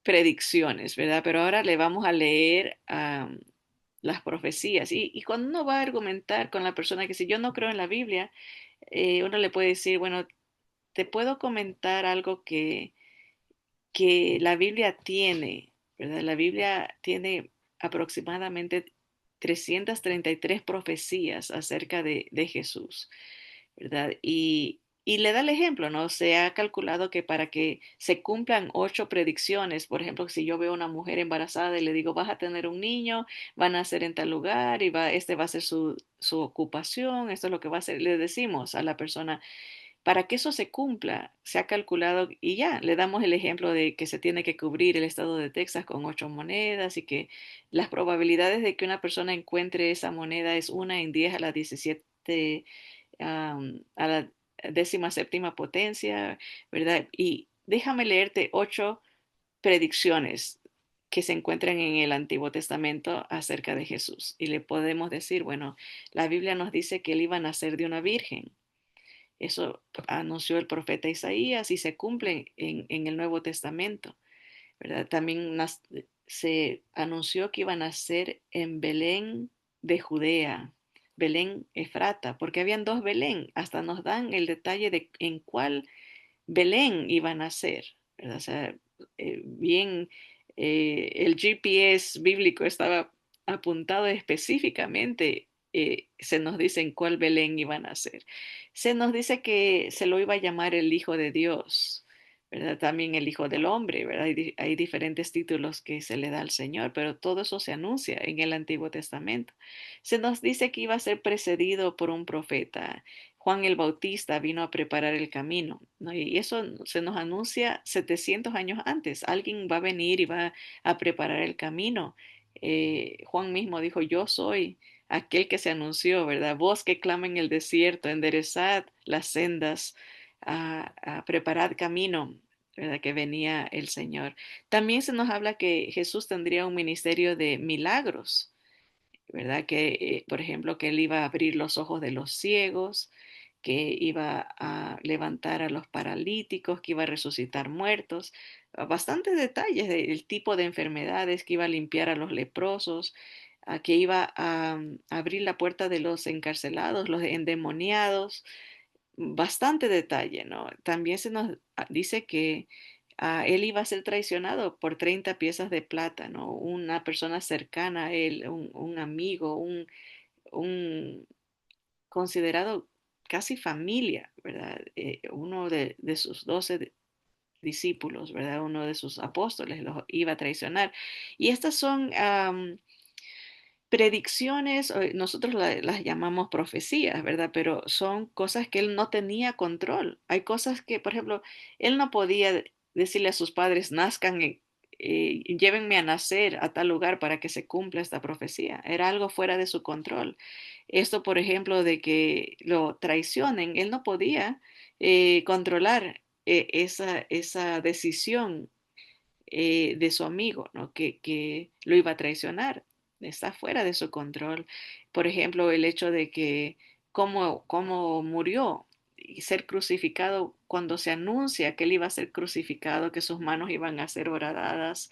predicciones, ¿verdad? Pero ahora le vamos a leer las profecías. Y cuando uno va a argumentar con la persona que si yo no creo en la Biblia, uno le puede decir, bueno, te puedo comentar algo que la Biblia tiene, ¿verdad? La Biblia tiene aproximadamente 333 profecías acerca de Jesús, ¿verdad? Y le da el ejemplo, ¿no? Se ha calculado que para que se cumplan 8 predicciones, por ejemplo, si yo veo a una mujer embarazada y le digo, vas a tener un niño, van a nacer en tal lugar y este va a ser su ocupación, esto es lo que va a ser, le decimos a la persona, para que eso se cumpla, se ha calculado y ya, le damos el ejemplo de que se tiene que cubrir el estado de Texas con 8 monedas y que las probabilidades de que una persona encuentre esa moneda es 1 en 10 a la 17, a la 17ª potencia, ¿verdad? Y déjame leerte 8 predicciones que se encuentran en el Antiguo Testamento acerca de Jesús. Y le podemos decir, bueno, la Biblia nos dice que él iba a nacer de una virgen. Eso anunció el profeta Isaías y se cumple en el Nuevo Testamento, ¿verdad? También se anunció que iba a nacer en Belén de Judea, Belén Efrata, porque habían 2 Belén, hasta nos dan el detalle de en cuál Belén iba a nacer, ¿verdad? O sea, bien, el GPS bíblico estaba apuntado específicamente, se nos dice en cuál Belén iba a nacer. Se nos dice que se lo iba a llamar el Hijo de Dios, ¿verdad? También el Hijo del Hombre, ¿verdad? Hay diferentes títulos que se le da al Señor, pero todo eso se anuncia en el Antiguo Testamento. Se nos dice que iba a ser precedido por un profeta. Juan el Bautista vino a preparar el camino, ¿no? Y eso se nos anuncia 700 años antes. Alguien va a venir y va a preparar el camino. Juan mismo dijo, yo soy aquel que se anunció, ¿verdad? Voz que clama en el desierto, enderezad las sendas, preparad camino, ¿verdad? Que venía el Señor. También se nos habla que Jesús tendría un ministerio de milagros, ¿verdad? Que, por ejemplo, que él iba a abrir los ojos de los ciegos, que iba a levantar a los paralíticos, que iba a resucitar muertos, bastantes detalles del tipo de enfermedades, que iba a limpiar a los leprosos, que iba a abrir la puerta de los encarcelados, los endemoniados, bastante detalle, ¿no? También se nos dice que él iba a ser traicionado por 30 piezas de plata, ¿no? Una persona cercana a él, un amigo, un considerado casi familia, ¿verdad? Uno de sus 12 discípulos, ¿verdad? Uno de sus apóstoles los iba a traicionar. Y estas son predicciones, nosotros las llamamos profecías, ¿verdad? Pero son cosas que él no tenía control. Hay cosas que, por ejemplo, él no podía decirle a sus padres, nazcan, llévenme a nacer a tal lugar para que se cumpla esta profecía. Era algo fuera de su control. Esto, por ejemplo, de que lo traicionen, él no podía controlar esa decisión de su amigo, ¿no? Que lo iba a traicionar. Está fuera de su control. Por ejemplo, el hecho de que cómo murió y ser crucificado cuando se anuncia que él iba a ser crucificado, que sus manos iban a ser horadadas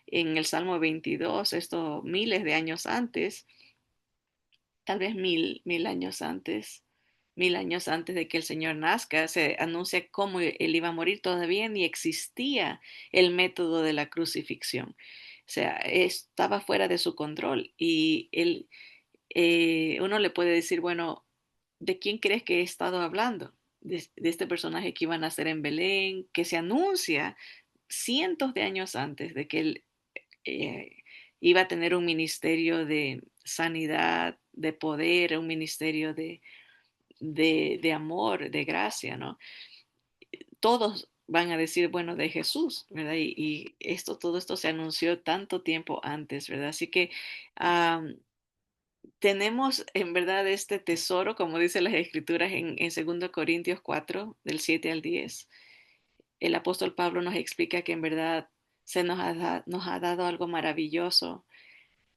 en el Salmo 22, esto miles de años antes, tal vez mil años antes, 1000 años antes de que el Señor nazca, se anuncia cómo él iba a morir. Todavía ni existía el método de la crucifixión. O sea, estaba fuera de su control y uno le puede decir, bueno, ¿de quién crees que he estado hablando? De este personaje que iba a nacer en Belén, que se anuncia cientos de años antes de que él eh, iba a tener un ministerio de sanidad, de poder, un ministerio de amor, de gracia, ¿no? Todos van a decir, bueno, de Jesús, ¿verdad? Y esto, todo esto se anunció tanto tiempo antes, ¿verdad? Así que um, tenemos en verdad este tesoro, como dicen las escrituras en 2 Corintios 4, del 7 al 10. El apóstol Pablo nos explica que en verdad nos ha dado algo maravilloso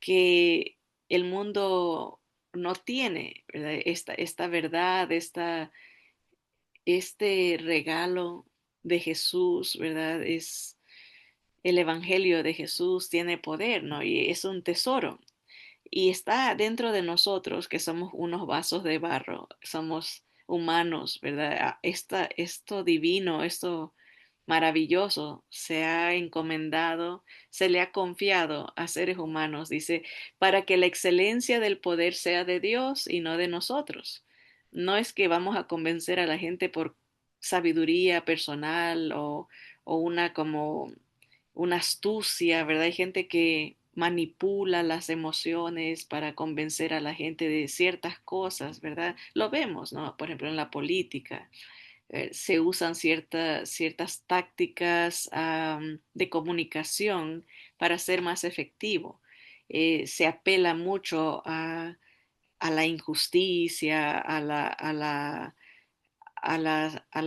que el mundo no tiene, ¿verdad? Esta verdad, este regalo de Jesús, ¿verdad? Es el evangelio de Jesús tiene poder, ¿no? Y es un tesoro. Y está dentro de nosotros, que somos unos vasos de barro, somos humanos, ¿verdad? Esto divino, esto maravilloso se ha encomendado, se le ha confiado a seres humanos, dice, para que la excelencia del poder sea de Dios y no de nosotros. No es que vamos a convencer a la gente por sabiduría personal o una como una astucia, ¿verdad? Hay gente que manipula las emociones para convencer a la gente de ciertas cosas, ¿verdad? Lo vemos, ¿no? Por ejemplo, en la política se usan ciertas tácticas de comunicación para ser más efectivo. Se apela mucho a la injusticia, a la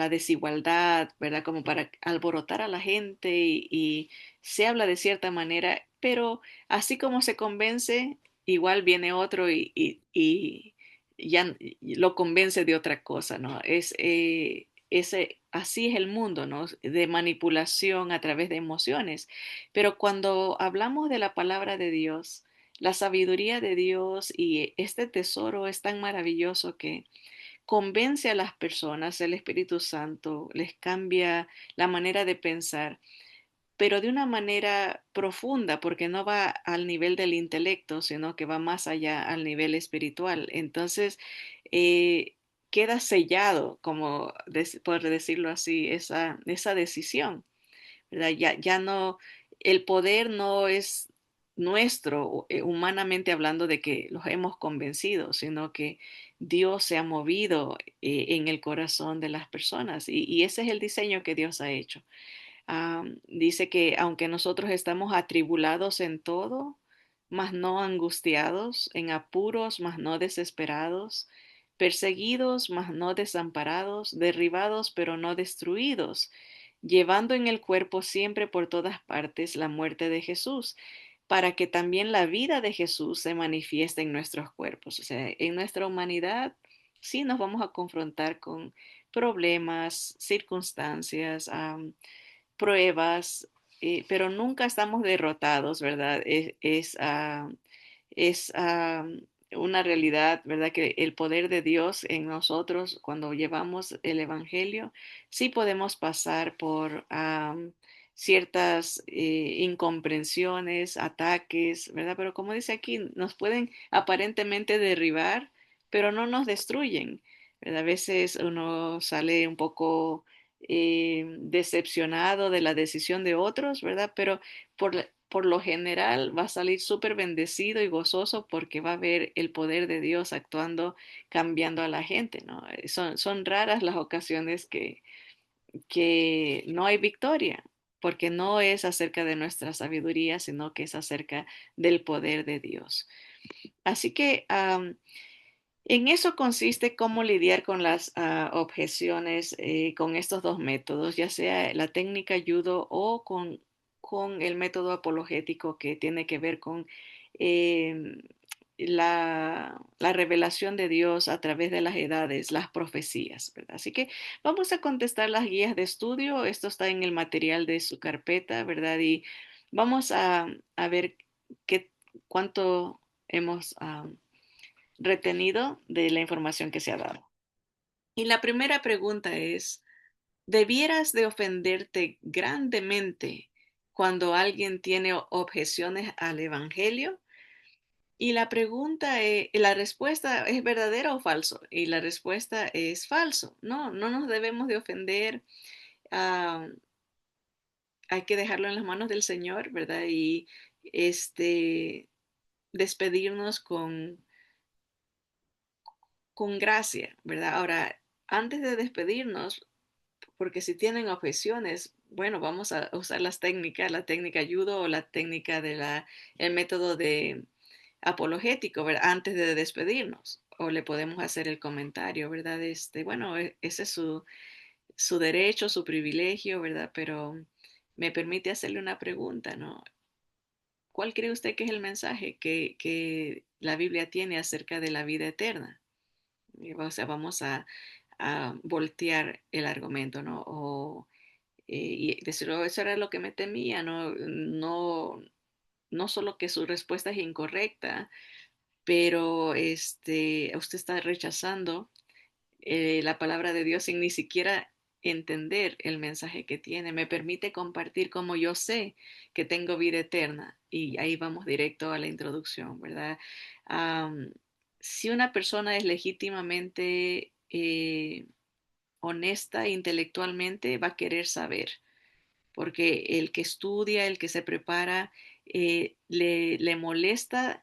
desigualdad, ¿verdad? Como para alborotar a la gente y se habla de cierta manera, pero así como se convence, igual viene otro y ya lo convence de otra cosa, ¿no? Así es el mundo, ¿no? De manipulación a través de emociones. Pero cuando hablamos de la palabra de Dios, la sabiduría de Dios y este tesoro es tan maravilloso que convence a las personas, el Espíritu Santo les cambia la manera de pensar, pero de una manera profunda, porque no va al nivel del intelecto, sino que va más allá al nivel espiritual. Entonces, eh, queda sellado, como por decirlo así, esa decisión. ¿Verdad? Ya no, el poder no es nuestro, humanamente hablando, de que los hemos convencido, sino que Dios se ha movido en el corazón de las personas y ese es el diseño que Dios ha hecho. Dice que aunque nosotros estamos atribulados en todo, mas no angustiados, en apuros, mas no desesperados, perseguidos, mas no desamparados, derribados, pero no destruidos, llevando en el cuerpo siempre por todas partes la muerte de Jesús, para que también la vida de Jesús se manifieste en nuestros cuerpos. O sea, en nuestra humanidad sí nos vamos a confrontar con problemas, circunstancias, pruebas, pero nunca estamos derrotados, ¿verdad? Es una realidad, ¿verdad? Que el poder de Dios en nosotros, cuando llevamos el Evangelio, sí podemos pasar por ciertas incomprensiones, ataques, ¿verdad? Pero como dice aquí, nos pueden aparentemente derribar, pero no nos destruyen, ¿verdad? A veces uno sale un poco decepcionado de la decisión de otros, ¿verdad? Pero por lo general va a salir súper bendecido y gozoso porque va a ver el poder de Dios actuando, cambiando a la gente, ¿no? Son raras las ocasiones que no hay victoria, porque no es acerca de nuestra sabiduría, sino que es acerca del poder de Dios. Así que en eso consiste cómo lidiar con las objeciones con estos dos métodos, ya sea la técnica judo o con el método apologético que tiene que ver con eh, la revelación de Dios a través de las edades, las profecías, ¿verdad? Así que vamos a contestar las guías de estudio. Esto está en el material de su carpeta, ¿verdad? Y vamos a ver qué, cuánto hemos retenido de la información que se ha dado. Y la primera pregunta es, ¿debieras de ofenderte grandemente cuando alguien tiene objeciones al Evangelio? Y la pregunta es, la respuesta es verdadera o falso. Y la respuesta es falso. No, no nos debemos de ofender. ah, Hay que dejarlo en las manos del Señor, ¿verdad? este, despedirnos con gracia, ¿verdad? Ahora, antes de despedirnos, porque si tienen objeciones, bueno, vamos a usar las técnicas, la técnica judo o la técnica el método de apologético, ¿verdad? Antes de despedirnos. O le podemos hacer el comentario, ¿verdad? Bueno, ese es su derecho, su privilegio, ¿verdad? Pero me permite hacerle una pregunta, ¿no? ¿Cuál cree usted que es el mensaje que la Biblia tiene acerca de la vida eterna? O sea, vamos a voltear el argumento, ¿no? Y decir, "Oh, eso era lo que me temía, ¿no? No solo que su respuesta es incorrecta, pero usted está rechazando la palabra de Dios sin ni siquiera entender el mensaje que tiene. Me permite compartir como yo sé que tengo vida eterna. Y ahí vamos directo a la introducción, ¿verdad? Am, si una persona es legítimamente honesta intelectualmente, va a querer saber, porque el que estudia, el que se prepara, le molesta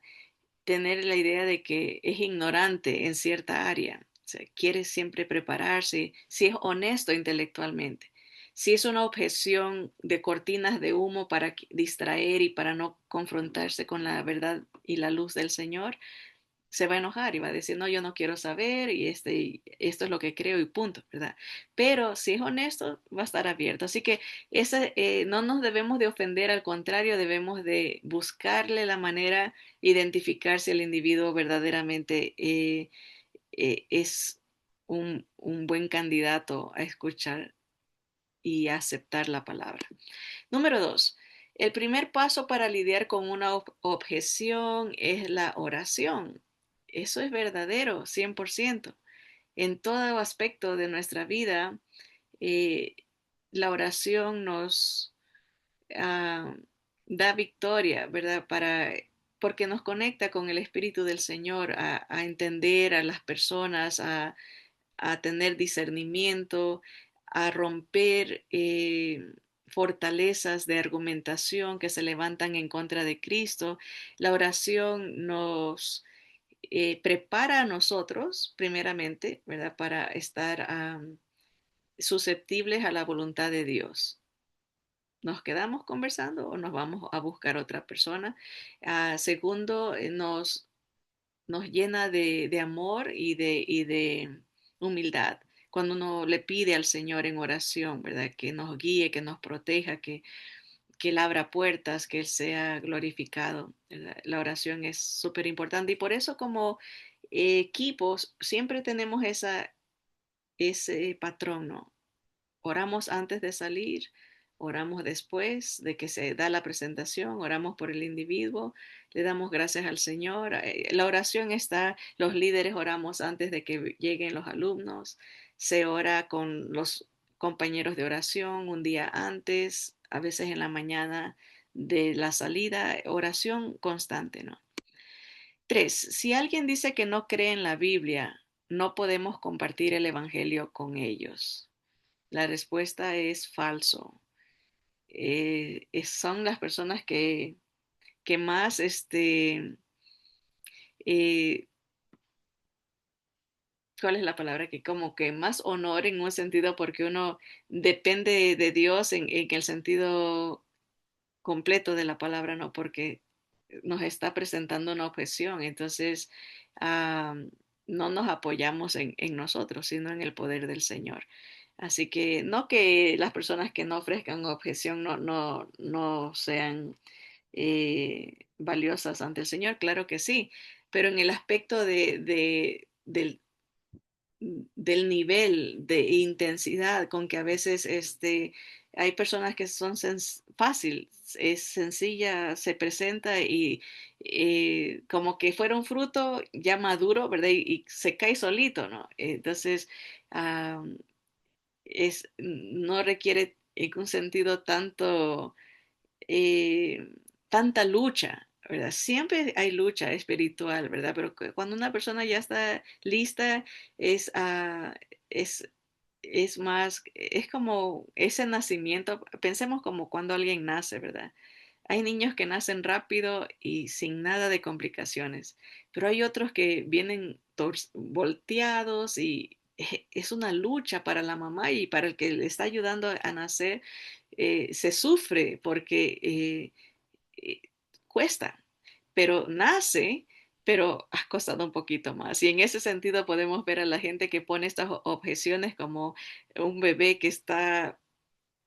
tener la idea de que es ignorante en cierta área. O sea, quiere siempre prepararse, si es honesto intelectualmente. Si es una objeción de cortinas de humo para distraer y para no confrontarse con la verdad y la luz del Señor, se va a enojar y va a decir, no, yo no quiero saber y esto es lo que creo y punto, ¿verdad? Pero si es honesto, va a estar abierto. Así que no nos debemos de ofender, al contrario, debemos de buscarle la manera, identificar si el individuo verdaderamente es un buen candidato a escuchar y a aceptar la palabra. Número dos, el primer paso para lidiar con una objeción es la oración. Eso es verdadero, 100%. En todo aspecto de nuestra vida, eh, la oración nos ah, da victoria, ¿verdad? Porque nos conecta con el Espíritu del Señor a entender a las personas, a tener discernimiento, a romper fortalezas de argumentación que se levantan en contra de Cristo. La oración nos prepara a nosotros, primeramente, ¿verdad? Para estar susceptibles a la voluntad de Dios. ¿Nos quedamos conversando o nos vamos a buscar otra persona? Segundo, nos llena de amor y de humildad. Cuando uno le pide al Señor en oración, ¿verdad? Que nos guíe, que nos proteja, que Él abra puertas, que Él sea glorificado. ¿Verdad? La oración es súper importante y por eso como equipos siempre tenemos ese patrón, ¿no? Oramos antes de salir, oramos después de que se da la presentación, oramos por el individuo, le damos gracias al Señor. La oración está, los líderes oramos antes de que lleguen los alumnos, se ora con los compañeros de oración un día antes, a veces en la mañana de la salida, oración constante, ¿no? Tres, si alguien dice que no cree en la Biblia, no podemos compartir el Evangelio con ellos. La respuesta es falso. Son las personas que más, eh, ¿cuál es la palabra? Que como que más honor en un sentido porque uno depende de Dios en el sentido completo de la palabra, no porque nos está presentando una objeción. Entonces, ah, no nos apoyamos en nosotros, sino en el poder del Señor. Así que no que las personas que no ofrezcan objeción no sean valiosas ante el Señor, claro que sí, pero en el aspecto del nivel de intensidad con que a veces hay personas que son fácil, es sencilla, se presenta y como que fuera un fruto ya maduro, ¿verdad? Y se cae solito, ¿no? Entonces, ah, no requiere en un sentido eh, tanta lucha, ¿verdad? Siempre hay lucha espiritual, ¿verdad? Pero cuando una persona ya está lista, es, ah, es, es más, es como ese nacimiento, pensemos como cuando alguien nace, ¿verdad? Hay niños que nacen rápido y sin nada de complicaciones, pero hay otros que vienen volteados y es una lucha para la mamá y para el que le está ayudando a nacer. Se sufre porque eh, cuesta, pero nace, pero ha costado un poquito más. Y en ese sentido podemos ver a la gente que pone estas objeciones como un bebé que está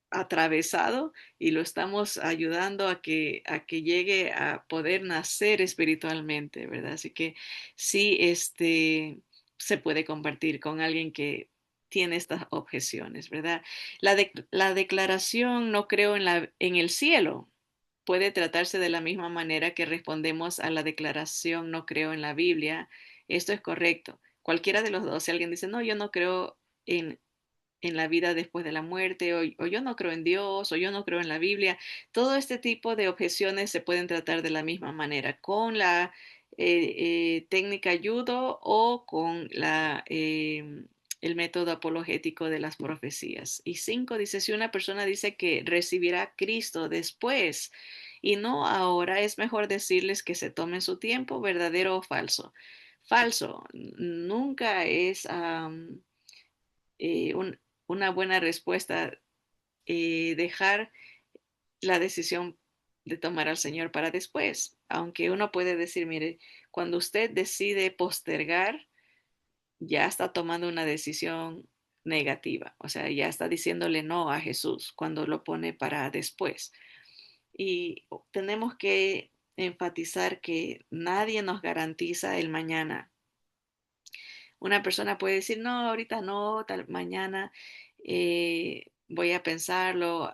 atravesado y lo estamos ayudando a que llegue a poder nacer espiritualmente, ¿verdad? Así que sí, se puede compartir con alguien que tiene estas objeciones, ¿verdad? La declaración no creo en el cielo. Puede tratarse de la misma manera que respondemos a la declaración no creo en la Biblia. Esto es correcto. Cualquiera de los dos, si alguien dice, no, yo no creo en, en la vida después de la muerte, o yo no creo en Dios, o yo no creo en la Biblia. Todo este tipo de objeciones se pueden tratar de la misma manera, con la técnica judo o con el método apologético de las profecías. Y 5 dice, si una persona dice que recibirá a Cristo después y no ahora, es mejor decirles que se tomen su tiempo, verdadero o falso. Falso, nunca es eh, un, una buena respuesta, dejar la decisión de tomar al Señor para después. Aunque uno puede decir, mire, cuando usted decide postergar, ya está tomando una decisión negativa, o sea, ya está diciéndole no a Jesús cuando lo pone para después. Y tenemos que enfatizar que nadie nos garantiza el mañana. Una persona puede decir, no, ahorita no, tal, mañana voy a pensarlo.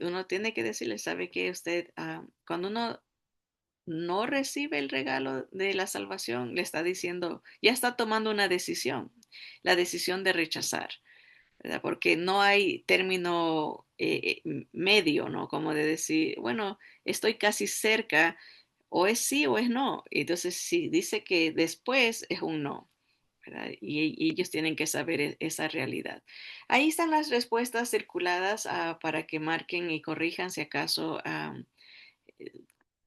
Uno tiene que decirle, sabe que usted, cuando uno no recibe el regalo de la salvación, le está diciendo, ya está tomando una decisión, la decisión de rechazar, ¿verdad? Porque no hay término medio, ¿no? Como de decir, bueno, estoy casi cerca, o es sí o es no. Entonces, si dice que después es un no. ¿Verdad? Y ellos tienen que saber esa realidad. Ahí están las respuestas circuladas para que marquen y corrijan si acaso eh,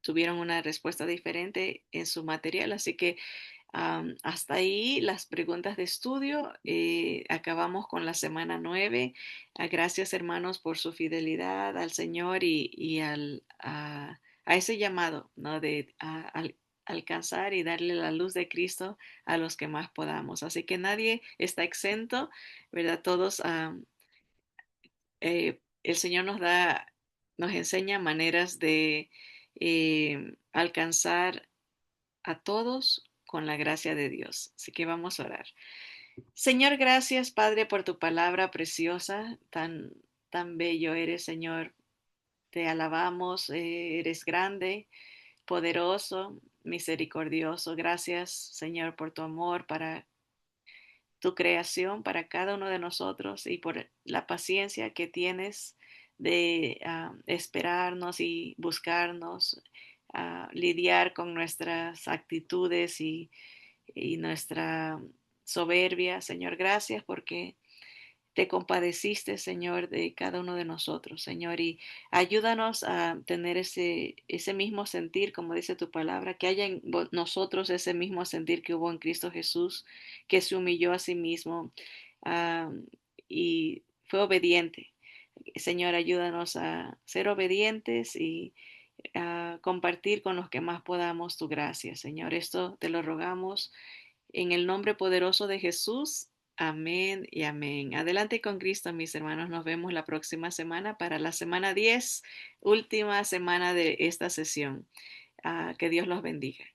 tuvieron una respuesta diferente en su material. Así que hasta ahí las preguntas de estudio. Acabamos con la semana 9. Gracias hermanos por su fidelidad al Señor y a ese llamado, ¿no? De alcanzar y darle la luz de Cristo a los que más podamos. Así que nadie está exento, ¿verdad? Todos, el Señor nos enseña maneras de alcanzar a todos con la gracia de Dios. Así que vamos a orar. Señor, gracias, Padre, por tu palabra preciosa, tan bello eres, Señor. Te alabamos, eres grande, poderoso, misericordioso. Gracias, Señor, por tu amor para tu creación, para cada uno de nosotros y por la paciencia que tienes de esperarnos y buscarnos, lidiar con nuestras actitudes y nuestra soberbia. Señor, gracias porque te compadeciste, Señor, de cada uno de nosotros, Señor, y ayúdanos a tener ese mismo sentir, como dice tu palabra, que haya en nosotros ese mismo sentir que hubo en Cristo Jesús, que se humilló a sí mismo ah, y fue obediente. Señor, ayúdanos a ser obedientes y a compartir con los que más podamos tu gracia, Señor. Esto te lo rogamos en el nombre poderoso de Jesús. Amén y amén. Adelante con Cristo, mis hermanos. Nos vemos la próxima semana para la semana 10, última semana de esta sesión. Que Dios los bendiga.